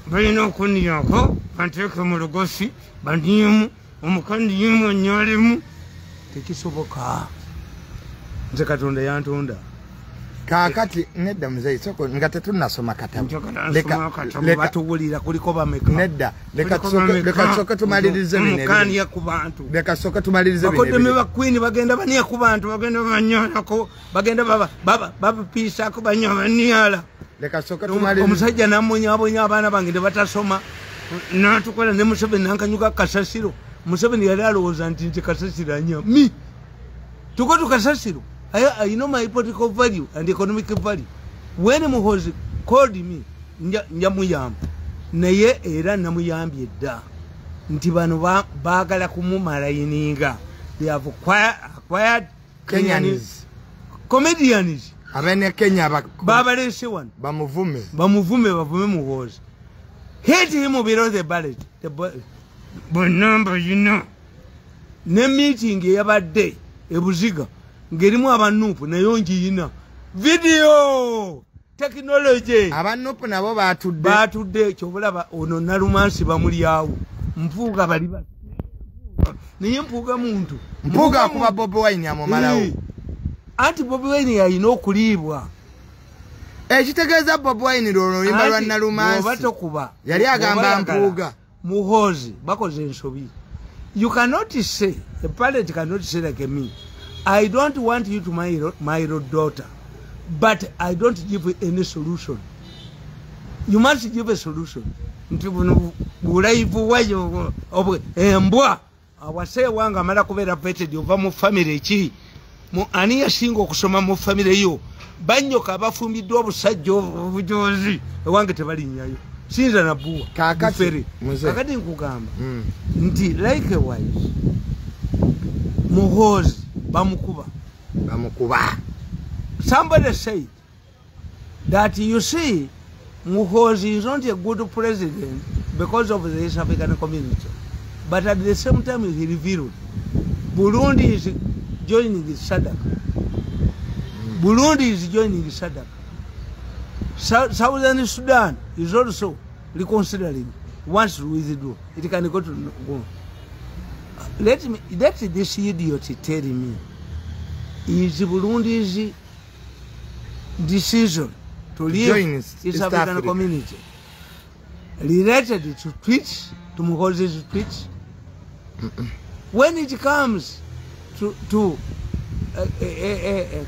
Balina kuni yako banteke mu lugosi bandimu omukandi yimu nyalimu tekisoboka. Nze Katonda yantonda. Kakati nedda mzee soko ngate tunasoma katabo. Leka batubulira kuliko bameka. Nedda leka soka tumalirize bine. Mukani ya kubantu. Leka soka tumalirize bine. Bakodde me bakwini bagenda baniya kubantu bagenda banyala ko bagenda baba pisa ko banyoba niyala. Leka soka tumalirize. Omusajja namunya abonya abana bange batasoma. Natukola ne Museveni nankanyuka kasasiro. Museveni yali alowooza nti kasasiro anya. Mi. Tuko kasasiro. I know my political value and economic value. When Muhoozi called me, Nyamuyam, Naye era Namuyambi da. Ntibano bagala kumumara ininga. They have acquired Kenyans. Comedians. Abene Kenya Baba Sewan. Bamuvume Muhoozi. Hate him below the ballot. But number, you know. Ne meeting every day. Busika. Ngerimu abanupu na yonji yina video technology abanupu nabo batudde kyobulaba ono nalumansi bamuli awo mpuuga bali niye mpuuga muntu mpuuga kuba Bobi Wine amomalawo anti Bobi Wine yalina okuliibwa ekitegeeza Bobi Wine lwoluyimba lwa nalumansi batokuba yali agamba mpuuga Muhoozi bakoze ensobi. You cannot say the parent cannot say like me. I don't want you to my your daughter, but I don't give any solution. You must give a solution. nti buno bulaivu wayo embwa awase wanga amala kubeera vetted ova mu family ki ani yasinga okusoma mu family yo banyoka abafumbiddwa obusajja obujozi ewange tebalinnyayo sinza nabuwa kakati nkugamba nti likewise Muhoozi bamukuba somebody said that you see Muhoozi is not a good president because of the East African community, but at the same time he revealed Burundi is joining the SADC. Burundi is joining the SADC. Southern Sudan is also reconsidering once to withdraw. It can go to go. Let this idiot tell me, is Burundi's decision to leave East African community related to tweets, to Muhoozi's tweets? When it comes to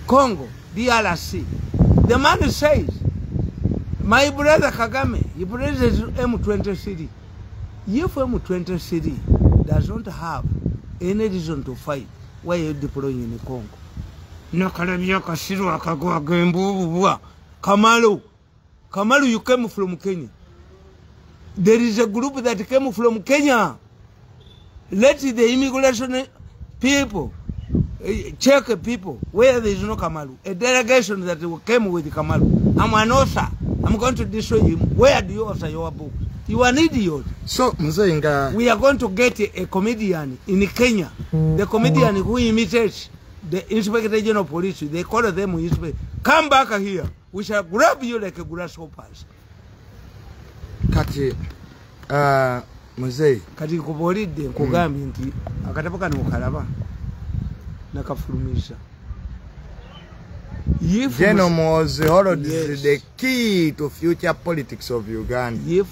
Congo, DRC, the man says, my brother Kagame, he praises M23. If M23 does not have any reason to fight, why are you deploying in Congo? Kamalu, you came from Kenya. There is a group that came from Kenya. Let the immigration people check people where there is no Kamalu. A delegation that came with Kamalu. I'm an author. I'm going to destroy him. Where do you author your book? You are an idiot. So, we are going to get a comedian in Kenya. The comedian who imitates the Inspector General of Police. They call them, come back here. We shall grab you like a grasshoppers. Kati, Muzei. Kati kuboride kugambi nti akatapoka n'Okulaba nakafulumisha. General Muhoozi is the key to future politics of Uganda. If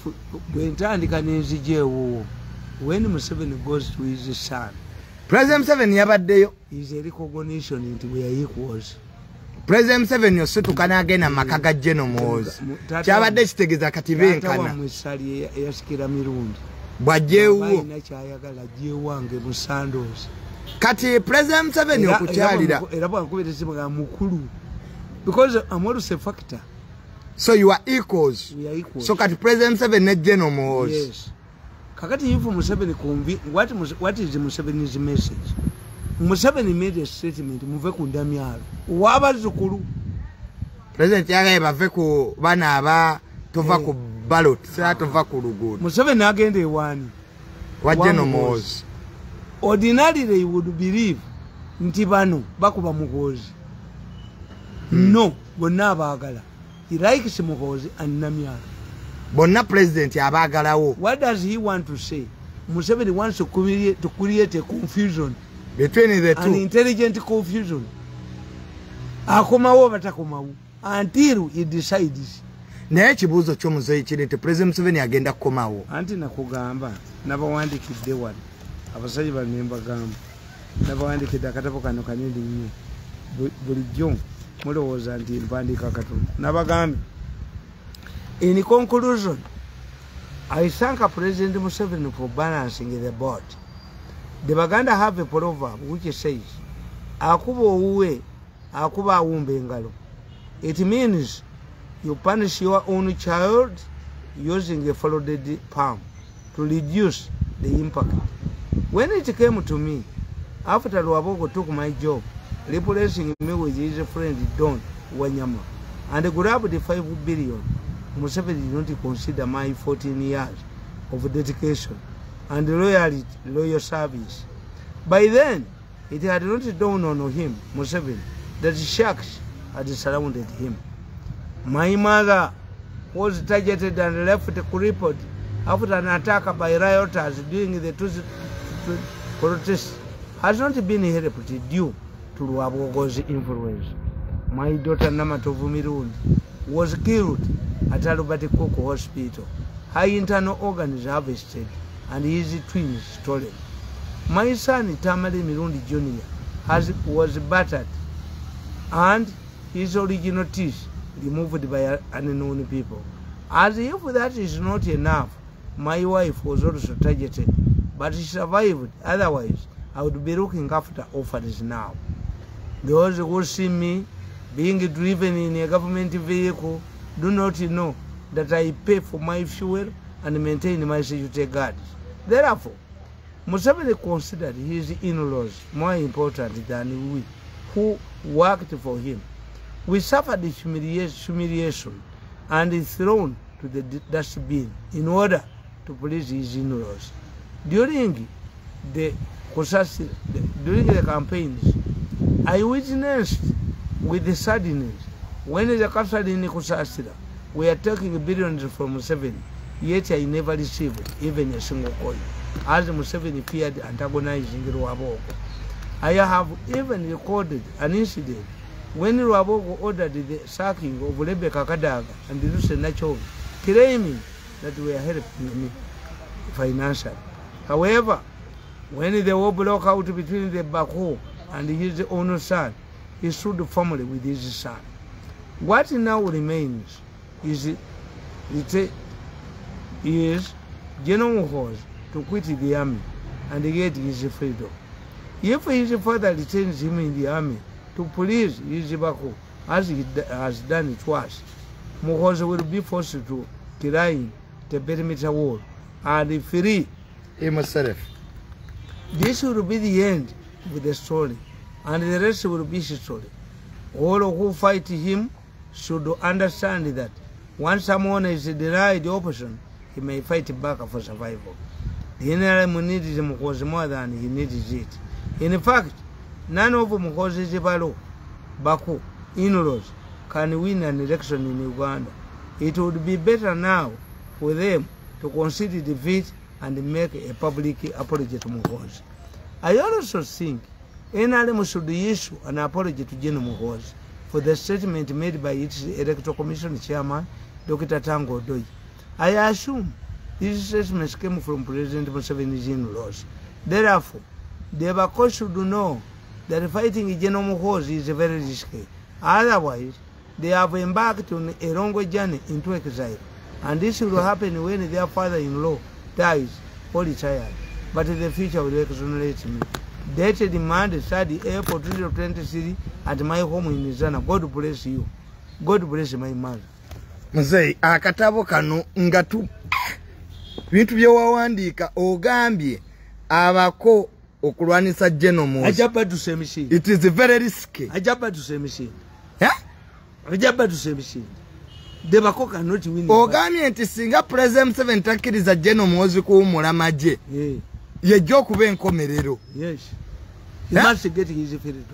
when Museveni goes to his son, President Museveni yabaddeyo is a recognition into where he was. President Museveni yosetu kana agenda makaga General Muhoozi. Kyabadde kitegeza kati benkana. Musali yasikira Mirundi. Bwajewo. Nakyayagala jewange musandozi. Kati President Museveni okukyalira. Era bwankubirisibaga mukulu. Because I'm also a factor. So you are equals. We are equals. So kati President Museveni ne General Muhoozi. Yes. Kakati if Museveni what is Museveni's message? Museveni made a statement muve ku ndamyalo. Wabazukulu. President yagaye bave ku bana aba tova ku ballot, sa tova ku lugudo. Museveni agende ewani. Wa General Muhoozi. Ordinarily you would believe nti bano bakuba Muhoozi. No, bonna abagala. He likes Muhoozi and Namyalo. Bonna president abagalawo. What does he want to say? Museveni wants to create a confusion between the two. An intelligent confusion. Akomawo batakomawo until he decides. Naye kibuuzo ky'omuzeeyi kiri nti President Museveni agenda kukomawo. Anti nakugamba nabawandikidde wano abasajja bano mbagamba nabawandikidde akatabo kano kanene nnyo bulijjo mulowooza nti mpandiika katono nabagambe. In conclusion, I thank President Museveni for balancing the board. The Baganda have a proverb which says, Akuba uwe, akuba awumbe engalo. It means you punish your own child using a folded palm to reduce the impact. When it came to me, after Rwabwogo took my job, replacing me with his friend Don Wanyama, and grabbed the 5 billion, Museveni did not consider my 14 years of dedication and loyal service. By then, it had not dawned on him, Museveni, that sharks had surrounded him. My mother was targeted and left crippled after an attack by rioters during the protests has not been helped due to Rwabwogo's influence. My daughter Namatovu Mirundi was killed at Albert Cook Hospital. Her internal organs harvested and his twins stolen. My son Tamale Mirundi Jr. was battered and his original teeth removed by unknown people. As if that is not enough, my wife was also targeted, but she survived. Otherwise, I would be looking after orphans now. Those who see me being driven in a government vehicle do not know that I pay for my fuel and maintain my security guards. Therefore, Museveni considered his in-laws more important than we, who worked for him. We suffered humiliation and thrown to the dustbin in order to please his in-laws. During the campaigns, I witnessed with the sadness when the castle in Kusasira were taking billions from Museveni, yet I never received even a single coin, as Museveni feared antagonizing Rwabwogo. I have even recorded an incident when Rwabwogo ordered the sacking of Rebecca Kadaga and Lucy Nacho, claiming that we are helping me financially. However, when the war broke out between the Bako and his own son, he sued family with his son. What now remains is General Muhoozi to quit the army and get his freedom. If his father retains him in the army to police his Bako, as he has done twice, Muhoozi will be forced to climb the perimeter wall and free himself. This will be the end of the story, and the rest will be history. All who fight him should understand that once someone is denied the option, he may fight back for survival. The NRM needs Muhoozi more than he needs it. In fact, none of Muhoozi's Bako in-laws can win an election in Uganda. It would be better now for them to concede defeat and make a public apology to Muhoozi. I also think NRM should issue an apology to General Muhoozi for the statement made by its Electoral Commission Chairman, Dr. Tango Doi. I assume these statements came from President Museveni's in-laws. Therefore, the Bako should know that fighting General Muhoozi is very risky. Otherwise, they have embarked on a long journey into exile, and this will happen when their father-in-law dies or retires. But the future will exonerate me. Date demand 3rd April 2023 at my home in Zana. God bless you. God bless my mother. Mzee, akatabo kano ngatu bintu byewawandika ogambye abako okulwanisa General Muhoozi. Ajaba to say machine. It is very risky. Ajaba to say machine. Yeah? Ajaba to say machine. The Bako cannot win. Ogambye nti singa President Museveni takkiriza General Muhoozi kuwumula maje. Yeah. Yejjo kuba enkomerero. Yes. He must get his freedom.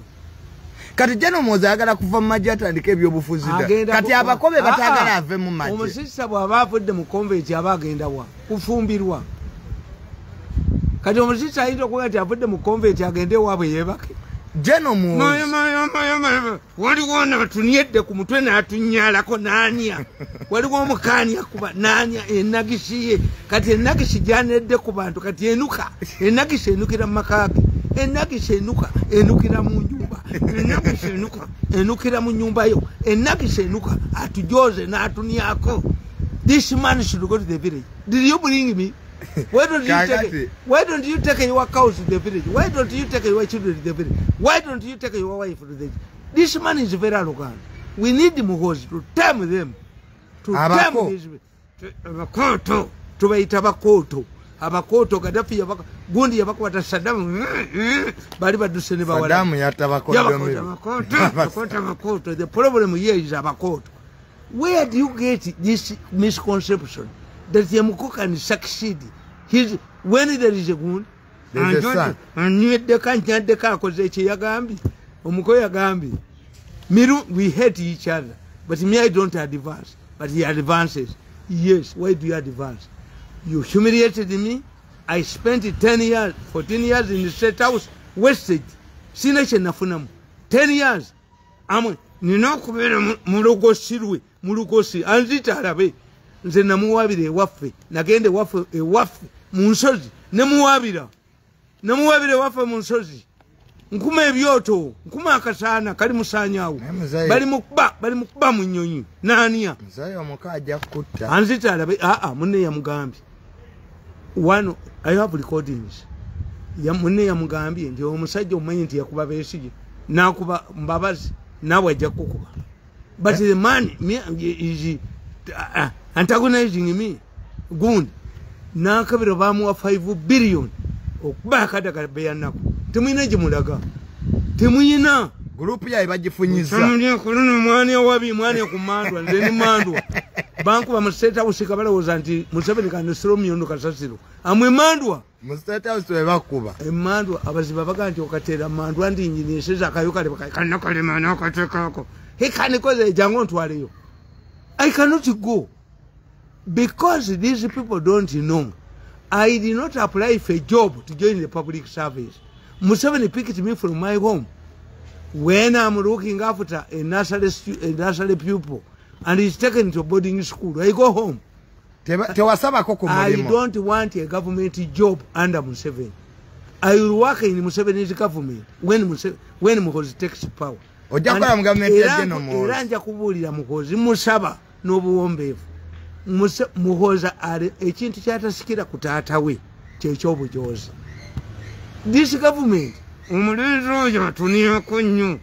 Kati General Muhoozi agala kuva mu maje atandika ebyobufuzi da. Kati abakobe batagala ave mu maje. Omusisa bw'aba avudde mu convent aba agenda wa kufumbirwa. Kati omusisa ayinza okuba nti avudde mu convent agende waabwe yeebake. General Muhoozi. Waliwo n'atunyedde ku mutwe n'atunyaalako n'anya. Waliwo omukaani akuba n'anya ennagisi ye. Kati ennagisi gy'anedde ku bantu kati enuka. Ennagisi enukira mu maka ge. Ennagisi enuka enukira mu nyumba. Ennagisi enuka enukira mu nyumba yo. Ennagisi enuka atujooze n'atunyako. This man should go to the village. Did you bring me? Why don't you take your cows to the village? Why don't you take your children to the village? Why don't you take your wife to the village? This man is very arrogant. We need Muhoozi to tame them. To tame this. Abakoto. To wait abakoto. Abakoto Gaddafi yabaka. Gundi yabaka wata Saddam. Bali baduse ne bawala. Saddam yatabakoto. Abakoto. The problem here is abakoto. Where do you get this misconception that Yamuko can succeed? When there is a wound, and you can't get the car because they Yagambi, Omukoya Gambi. Miru, we hate each other, but me, I don't advance, but he advances. Yes, why do you advance? You humiliated me. I spent 10 years, 14 years in the state house, wasted. Sination Nafunam, 10 years. I'm Murugosi, Anzita Arabe. Nze namuwabira ewaffe nagende ewaffe mu nsozi nemuwabira ewaffe mu nsozi nkuma ebyoto nkuma akasaana kali musaanyaawo bali mukuba mu nnyonyi n'aniya muzayo omuka ajja kutta anzita alabe munne yamugambye one I have recordings munne yamugambye nti omusajja omanyi nti yakuba Besigye nakuba Mbabazi nawe ajja kukuba but the man is antagonizing me gundi nakabiro bamuwa 5 billion okuba akadagala beyanako temuyina gimulaga temuyina group yaye bagifunyiza mwani owabi mwani kumandwa nze ni mandwa banku ba State House kabaloza nti Museveni kan Solomon Kasasiro amwe mandwa mu State House we bakuba mandwa abaziba baganti okatera mandwa ndi nyini seza kayokale kanakale manaka tekako he kanikoze jango ntwaleyo I cannot go because these people don't know. I did not apply for a job to join the public service. Museveni picked me from my home when I'm looking after a nursery pupil and he's taken to boarding school. I go home. I don't want a government job under Museveni. I will work in Museveni's government when Muhoozi takes power. Eranja kubulira Muhoozi musaba n'obuwombeevu. Muhoozi ali ekintu kyatasikira ku taata we kyekyobujozi. This government omulenzi oyo atuniyako nnyo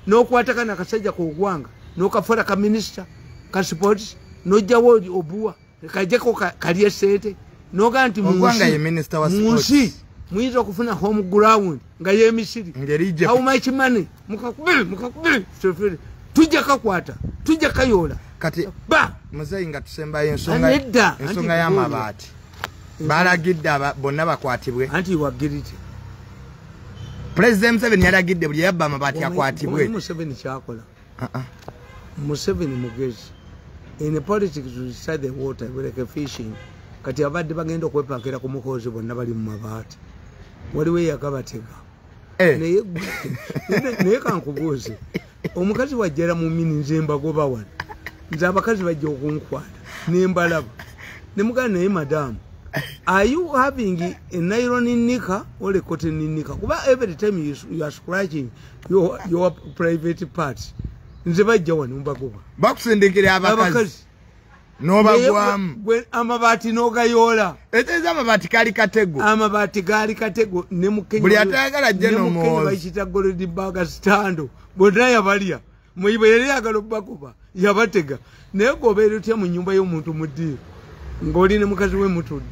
n'okwataka nakasajja kugwanga n'okafula ka minisita ka sports n'ojjawo obuwa kajjako kalye sente n'ogaa nti munsi muyinza okufuna home ground nga y'emisiri how much money mukakubiri tujja kakwata tujja kayola kati ba muzeyi nga tusembayo ensonga y'amabaati balagidde bonna bakwatibwe anti wagirite President Museveni yalagidde buli yabba amabaati akwatibwe Museveni kyakola Museveni mugezi in politics we decide the water like a fishing kati abadde bagenda okwepakira ku Muhoozi bonna bali mu mabaati waliwo yakabatega naye kankubuuze omukazi wajjala mu mini nze mbagoba wano nze abakazi bajja okunkwata nembalaba nemugana naye madamu are you having a nylon nika or a cotton nika kuba every time you are scratching your private parts nze bajja wano mbagoba bakusindikire abakazi nobagwamu amabaati n'ogayola eteza amabaati gali katego ne Mukenya buli atayagala General Muhoozi bayita gold bag stand bonna yabalya muyibe yali agalo bakuba yabatega naye gobeera otya mu nyumba y'omuntu muddiiro ng'oli ne mukazi we mutudde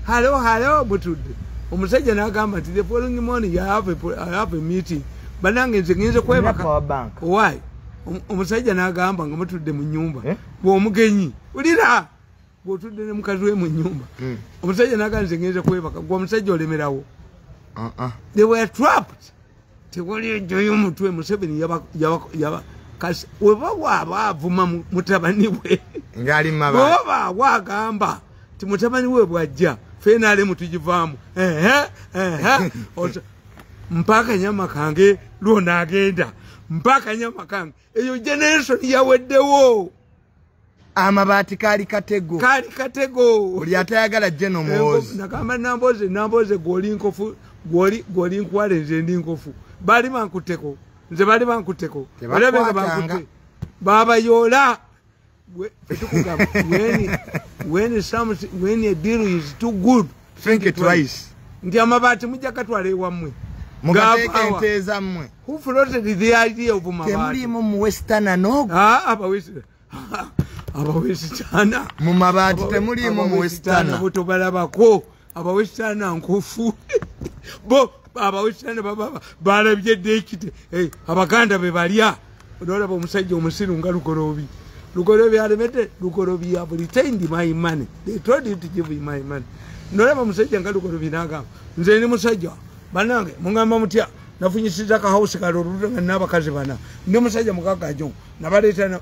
halo mutudde omusajja n'agamba nti the following morning I have a meeting banange nze ngenze kwebaka why omusajja n'agamba nga mutudde mu nyumba bw'omugenyi ulira bw'otudde ne mukazi we mu nyumba omusajja n'agamba nze ngenze kwebaka gwe omusajja olemerawo they were trapped tewali ejjo y'omutwe Museveni yaba kasi weba waba avuma mutabani we ngali maba waba wagamba ti mutabani we bwajja fenale mutujivaamu mpaka nyama kange lwona agenda mpaka nyama kange eyo generation yaweddewo amabaati kali katego buli atayagala General Muhoozi nakamba namboze goli nkofu goli nkwale nze ndi nkofu bali bankuteko nze bali bankuteko balabenga bankute baba yola when a deal is too good think it twice ndi amabaati mujja katwale wamwe mugateke enteza mmwe who floated the idea of mabaati temulimu mu western nogo abawestana mu mabaati temulimu mu western botobalabako abawestana nkufu bo abawestana baba balabye dekite abaganda be balya olaba omusajja omusiru nga Lugorobi alemete Lugorobi have retained my money. They told you to give me my money. Nolaba musajja nga Lugorobi nagamba nze ni musajja banange mungamba mutya nafunyisiza ka house ka lulu nga nabakazi bana ndi musajja mukakajo nabaleeta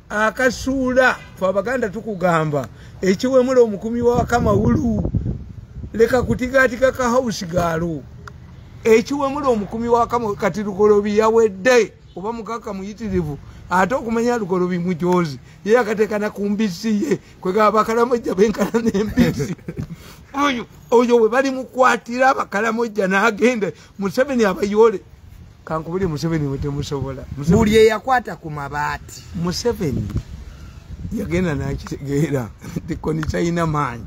akasuula fa abaganda tukugamba ekiwemula omukumi wa Kamawulu leka kutigatika ka house galo ekiwemula omukumi wa kati Lugorobi yawedde oba mukaka muyitirivu ate okumanya Lugorobi mujozi ye akatekana ku mbisi ye kwega abakalamojja benkana n'embisi oyo we bali mukwatira abakalamojja n'agenda Museveni abayole kankubuli Museveni wetemusobola buli eyakwata ku mabaati Museveni yagenda n'akitegeera tikoni china maanyi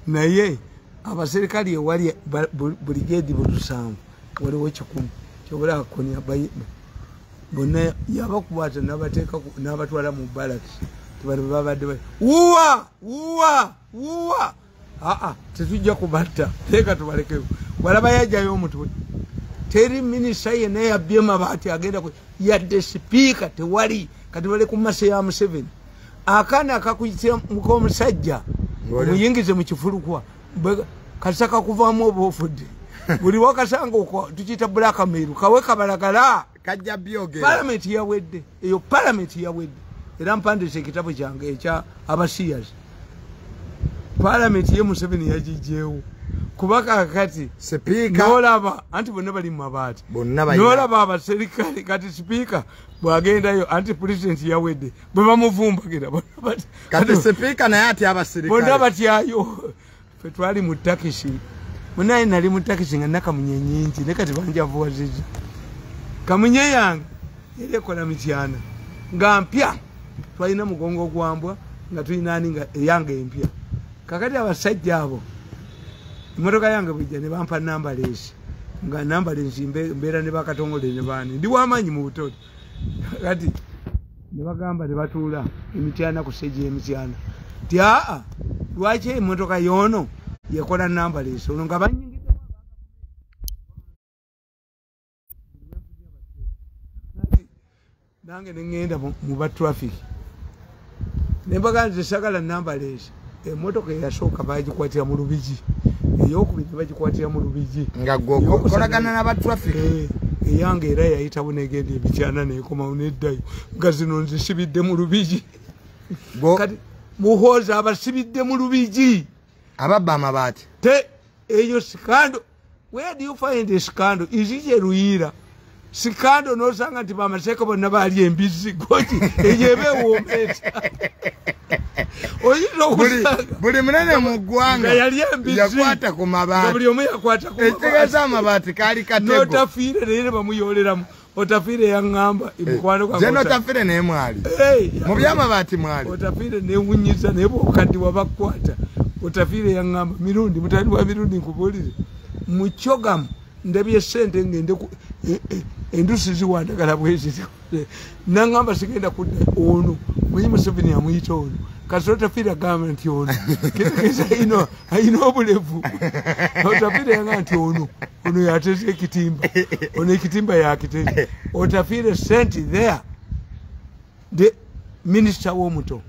naye abaserikali ewali brigade butusanvu waliwo 10 kyobula konya bonna yabakwata n'abateeka n'abatwala mu barracks babadde uwa tetujja kubatta teeka tubalekewo walaba yajjayo omutwe teri minisita yenna yabbye mabaati agenda yadde sipiika tewali kati bale ku mase ya Museveni akaana akakuyitira mukomusajja omuyingize mu kifulukwa kasaka kuvaamu oba ofudde buli wakasanga okwo tukiyita blackmail kawe kabalagala kajja byogera parliament yawedde eyo parliament yawedde era mpandise ekitabo kyange ekya abasiyas parliament ye Museveni yagijeewo kubaka kati speaker nolaba anti bonna bali mu mabaati nolaba abaserikale kati speaker bwagendayo anti president yawedde bwe bamuvumbagira kati speaker naye ati abaserikale bonna batyayo fe twali mu takisi munaye nali mu takisi nga nakamunye nyingi ne kati banjavuwa zizi kamunye yange yali ekola mityana nga mpya twalina mugongo gwambwa nga tulinani nga eyange empya kakati abasajja abo imotoka yange bujja ne bampa namba leesi nga namba leesi mbeera ne bakatongole ne baani ndi w'amaanyi mu butoto kati ne bagamba ne batuula emityana ku sejja emityana ti lwaki emotoka yoono yekola namba leesi olwo nga banyingidde nange neŋŋenda mu ba traffic ne mbaganze sagala namba leesi emotoka eyasooka bagikwatira mu Lubigi eyokubiri bagikwatira mu Lubigi nga gwokolagana n'aba traffic eyange era yayitawo negenda emityana nekomawo neddayo nga zino nzisibidde mu Lubigi kati Muhoozi abasibidde mu Lubigi ababba amabaati te eyo sikando where do you find a scandal izije Ruyiira sikando nosanga nti bamateeka bonna baali embizi goki ejebe woometa buli munene mu ggwanga yakwata ku mabaati ekitegeza amabaati kaali katego notafiire naye ne bamuyoleramu otafiire yaŋŋamba emikwano ze notafiire naye mwali mu byamabaati mwali otafiire newunyiza naye bwokaddiwa bakwata otafiire yaŋŋamba Mirundi mutani wa Mirundi nkubuulire mu kyogamu ndabye sente ngende endusi ziwandagala bweziti naŋŋamba sigenda kudda ono mwenye Museveni amuyita ono kasi otafiire agamba nti ono kitegeza ayina obulevu otafiire yaŋŋamba nti ono yateze ekitimba ono ekitimba yakiteze otafiire senti there the minister w'omuto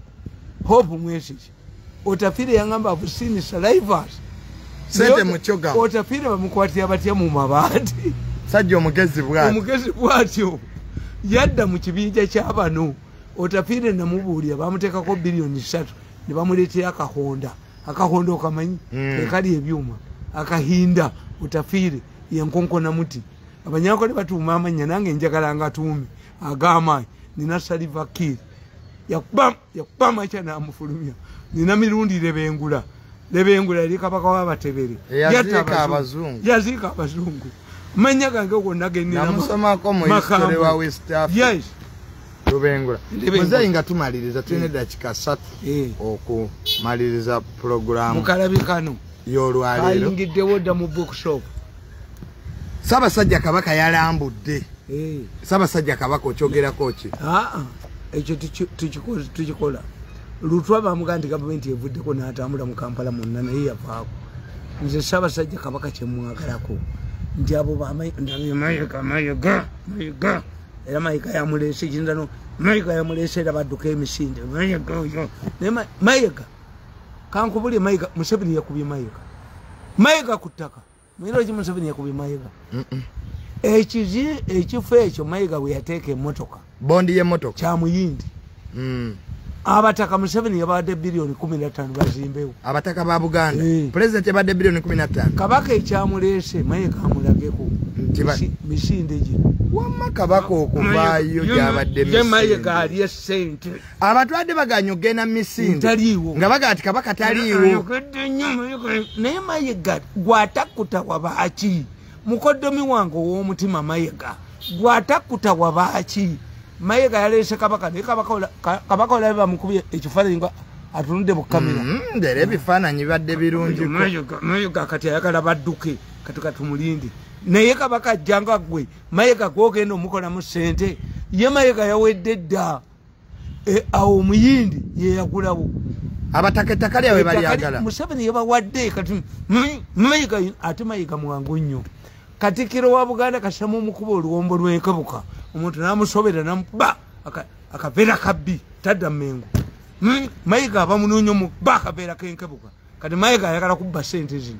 Hope Mwesiki otafiire yaŋŋamba abusini salivers sente mu kyogamu otafiire bamukwatira batya mu mabaati sajja omugezi bwatyo yadda mu kibinja ky'abano otafiire namubuulira bamuteekako biliyoni 3 ne bamuleetera akahonda okamanyi ekali ebyuma akahinda otafiire yenkonkona muti abanyako ne batuuma amanya nange njagala nga tuume agamaanyi nina saliva kiri yakuba makya namufulumya nina Mirundi lebengula eri Kabaka w'Abatebere yaziika abazungu manya gange gonna namusomako mu history wa West Africa lubengula muzeyi nga tumaliriza tulina eddakiika 3 okumaliriza puroguramu mukalabikano y'olwaleero ayingiddewo dda mu bookshop Ssaabasajja Kabaka yalambudde Ssaabasajja Kabaka okyogerako ki ekyo tukikola lutwa bamuga nti gavumenti evuddeko n'atambula mu Kampala mwonna naye yavaako nze Ssaabasajja Kabaka kyemwagalako nti abo Mayega era Mayega yamuleese kinzano Mayega yamuleese era badduka emisinde Mayega oyo Mayega kankubulye Mayega Museveni yakubye Mayega ku ttaka mwira ki Museveni yakubye Mayega ekifo ekyo Mayega we yateeka emmotoka bondi y'emmotoka kyamuyindi abataka Museveni yabawadde biliyoni 15 bazimbewo abataka ba Buganda president yabadde biliyoni 15 Kabaka ekyamuleese Mayega amulageko misinde gye wamma Kabaka okuvaayo gyabadde Mayega ali esente abatwadde baganya ogenda misinde nga baga ati Kabaka taliiwo naye Mayega gwatakuta wabaaki mukoddomi wange ow'omutima Mayega gwatakuta wabaaki Mayega yaleese Kabaka naye Kabaka olabe bamukubye ekifaananyi nga atunudde mu kamera ndere ebifaananyi bibadde birungi Mayega kati ayagala badduke kati mulindi naye Kabaka ajjanga gwe Mayega gwogenda omukolamu ssente ye Mayega yawedde dda awo omuyindi ye yagulawo abataketaka lyawe balyagala Museveni yabawadde kati Mayega ate Mayega mwangu nnyo Katikkiro wa Buganda kashamu omukuba oluwombo lw'enkebuka omuntu n'amusobera n'amuba akaveera kabbi tadda Mmengo Mayega abamunoonya omuba akaveera k'enkebuka kati Mayega ayagala kubba ssente zino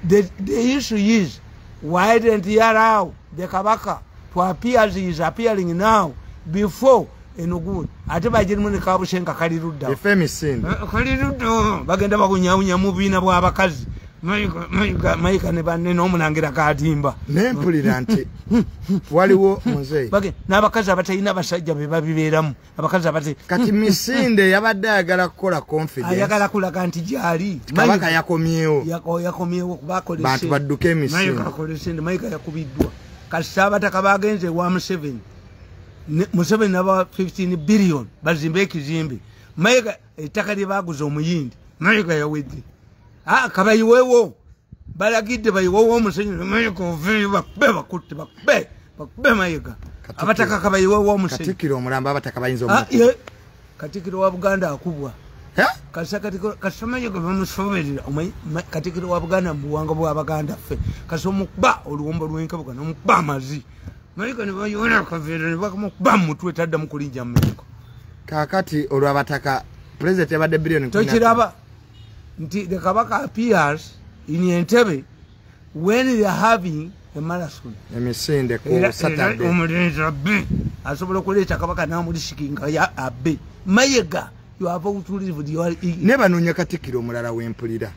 the issue is why didn't he allow the Kabaka to appear as he is appearing now before Enugu ate bajirimu ne Kabushenga kalirudda kalirudda bagenda bakunyawunya mu biina bw'abakazi Mayega ne banne n'omunangira katimba nempulira nti waliwo muzeyi n'abakazi abatalina basajja be babibeeramu abakazi abate kati Misinde yabadde ayagala kukola confidence ayagala kulaga nti gyali Kabaka yakomyewo kubakolese bantu badduke Misinde Mayega yakubiddwa kati Saabataka bagenze wa Museveni naba 15 billion bazimbe ekizimbe Mayega ettaka lye baguza omuyindi Mayega yawedde kabayiwewo balagidde bayiwewo omusenyu Mayega oveeyo bakutte bakube Mayega abataka kabayiwewo omusenyu Katikkiro omulamba abataka bayinza omukuba Katikkiro wa Buganda akubwa kasa Mayega bamusoberera Katikkiro wa Buganda mu buwanga bw'Abaganda ffe kasa omukuba oluwombo lw'enkebuka n'omukuba amazi Mayega ne bayola akaveera ne bakamukuba mu mutwe tadda mu kulinnya Mmengo kaakati olw'abataka pulezidenti yabadde biliyoni tokiraba nti the Kabaka appears in Entebbe when they are having a marathon Emisinde ku Saturday omulenzi abbe asobola okuleeta Kabaka n'amulishikinga ya abbe Mayega you have utulivu ne banoonya Katikkiro omulala w'empulira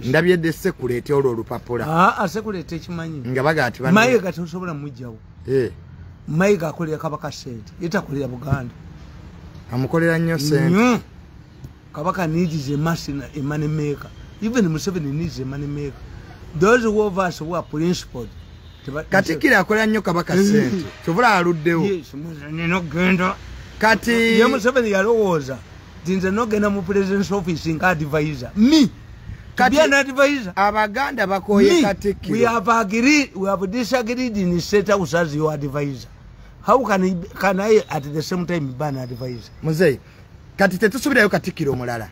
ndabyedde Sekuleete olwo olupapula Sekuleete ekimanyi nga baga ati Mayega tosobola mujjawo Mayega akolera Kabaka ssente yetakolera Buganda amukolera nnyo ssente Kabaka needs a money maker. Even Museveni needs a money maker. Those of us who are principled. Katikkiro akolera nnyo Kabaka ssente kyovula aluddewo kati ye Museveni yalowooza nze nogenda mu president's office nga advisor me kati an advisor Abaganda bakoye Katikkiro we have disagreed in state house as your advisor. How can I at the same time be an advisor? Muzeyi kati tetusubirayo Katikkiro omulala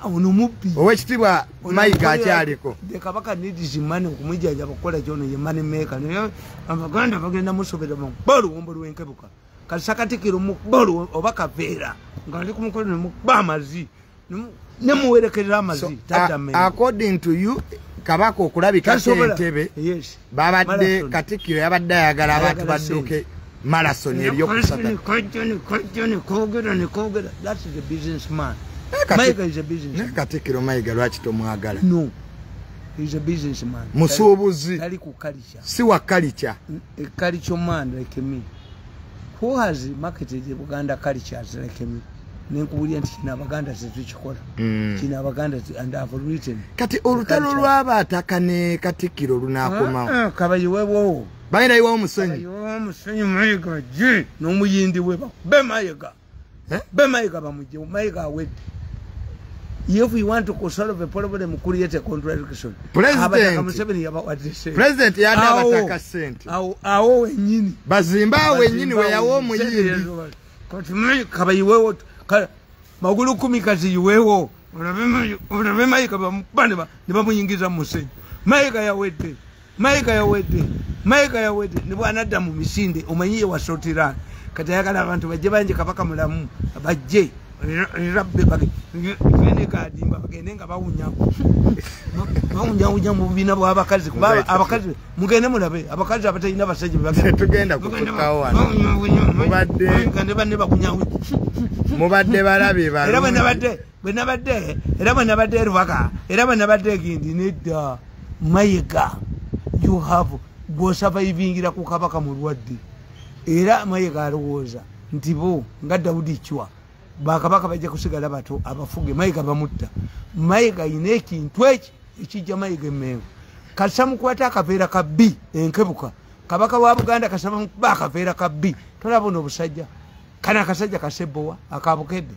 ono mubbi owekitiibwa Mayega akyaliko the Kabaka needs money okumwijjanja bakola kyono ye money maker naye Abaganda bagenda musobera mu oluwombo lw'enkebuka kati Katikkiro mu oba kaveera ng'ali ku mukono nemukuba amazi nemuwerekerera amazi tadda Mmengo according to you Kabaka okulabika Entebbe babadde Katikkiro yabadde ayagala abantu badduke marathon eryokusata that's the businessman Mayega is a businessman Katikkiro Mayega lwaki tomwagala no he's a businessman musuubuzi tali ku culture si wa culture a culture man like me who has marketed the Buganda cultures like me nenkubulya nti kina Abaganda tetukikola kina Abaganda and I've written kati olutalo lw'abataka ne Katikkiro lunaakomawo kabayiwewo bayina iwa omusenyu Mayega je n'omuyindi we bakube Mayega Mayega bamujje Mayega awedde if we want to solve a problem create a contradiction president yadde abataka ssente awo wenyini bazimba awo wenyini weyawo omuyindi kati kabayiwewo magulu 10 kaziyiwewo olabe Mayega bamubane ne bamuyingiza mu musenyu Mayega yawedde ne bwanadda mu Misinde omanyiye wasootirana kati ayagala abantu bajje banje Kabaka mulamu bajje rabbe bagende kadimba bagende nga bawunya mu bina bw'abakazi kuba abakazi mugende mulabe abakazi abatalina basajja bagende tugenda kutukawo wano mubadde balabe era bwe nabadde gindi nedda Mayega you have survivingira ku Kabaka mulwadde era Mayega alowooza nti bo nga Daudi Chwa bakabaka bajja kusigala bato abafuge Mayega bamutta Mayega ine ekintu ekijja Mayega Mmengo kasa mukwata akaveera kabbi enkebuka Kabaka wa Buganda kasaba mukuba akaveera kabbi tolabona obusajja kana akasajja kasebbowa akabukedde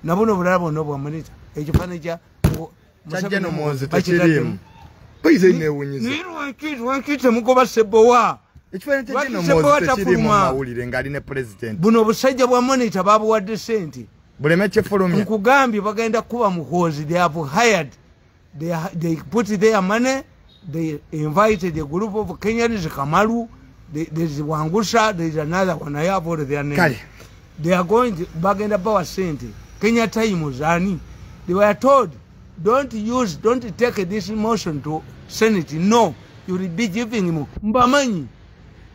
nabuno bulabo nobo amanita ekifana kya Chajeno Muhoozi tekirimu poize newunyiza wakite mugoba sebowa ekifana Chajeno Muhoozi tekirimu mawulire ngali ne president buno busajja bwa monitor babu wadde sente buleme kyefulumya nkugambye bagenda kuba Muhoozi they have hired they put their money they invited a group of Kenyans Kamalu there's Wangusha there's another one I have all their names Kali. They are going to bagenda bawa sente Kenya time uzani they were told don't take this motion to Senate no you will be giving him mbamanyi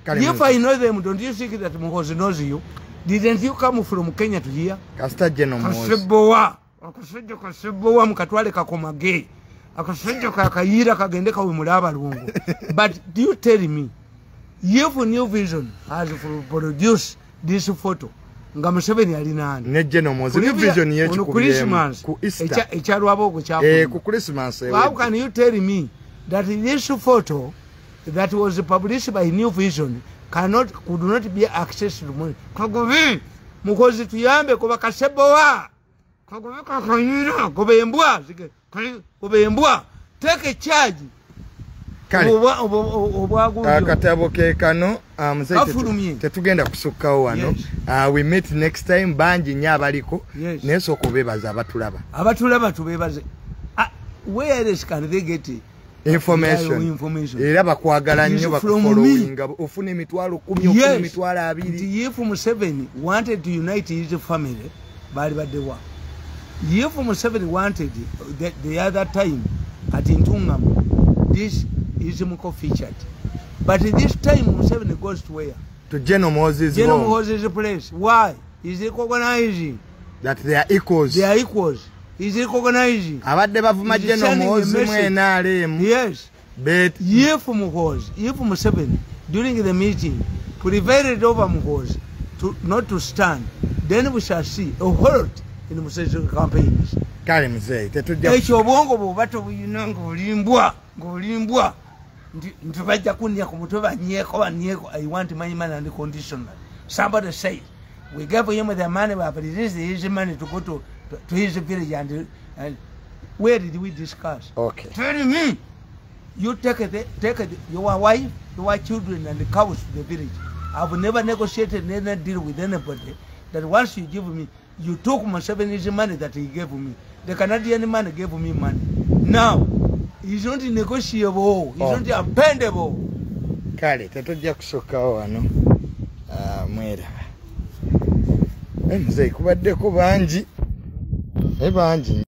if I know them don't you think that Muhoozi knows you didn't you come from Kenya to here Kasita General Muhoozi akasebowa mukatwale kakomage akasajja kakayira kagende kawe mulaba lungu but do you tell me if New Vision has produced this photo nga Museveni ali nani ne General Muhoozi New Vision yechu ku Christmas ku Easter echa Rwabwogo chafu ku Christmas how can you tell me that this photo that was published by New Vision could not be accessed to money kagovi Muhoozi tuyambe kuba kasebowa kagovi kakayira gobembwa kubembwa take charge kale akatabo ke kano tetugenda kusukkawo wano we meet next time banji nya abaliko neso kubebaza abatulaba tubebaze where is can they get information era bakwagala nnyo bakufollowing ofune emitwalo 10 ofune emitwalo 2 if Museveni wanted to unite his family bali badewa if Museveni wanted the other time at Intungam, this is Muko featured. But this time Museveni goes to where? To General Muhoozi's place. Why? Is he recognizing that they are equals? They are equals. Is he recognizing? Abadde bavuma General Muhoozi mwena alemu. Yes. But if Museveni during the meeting prevailed over Muhoozi not to stand, then we shall see a halt in Museveni campaigns. Kale mzee tetujja ekyo obwongo bwobato buyinanga olimbwa ntibajja kunnya ku mutwe banyeko I want my money unconditional. Somebody say we gave him the money but release his money to go to his village and where did we discuss? Okay, tell me you take your wife, your children and the cows to the village. I've never negotiated any deal with anybody that once you give me you took Museveni's money that he gave me. The Canadian man gave me money. Now, he's not negotiable. He's not appendable. Kale, tetujja kusukkawo wano. Mwera. Mzee kubadde ku bangi. Bangi.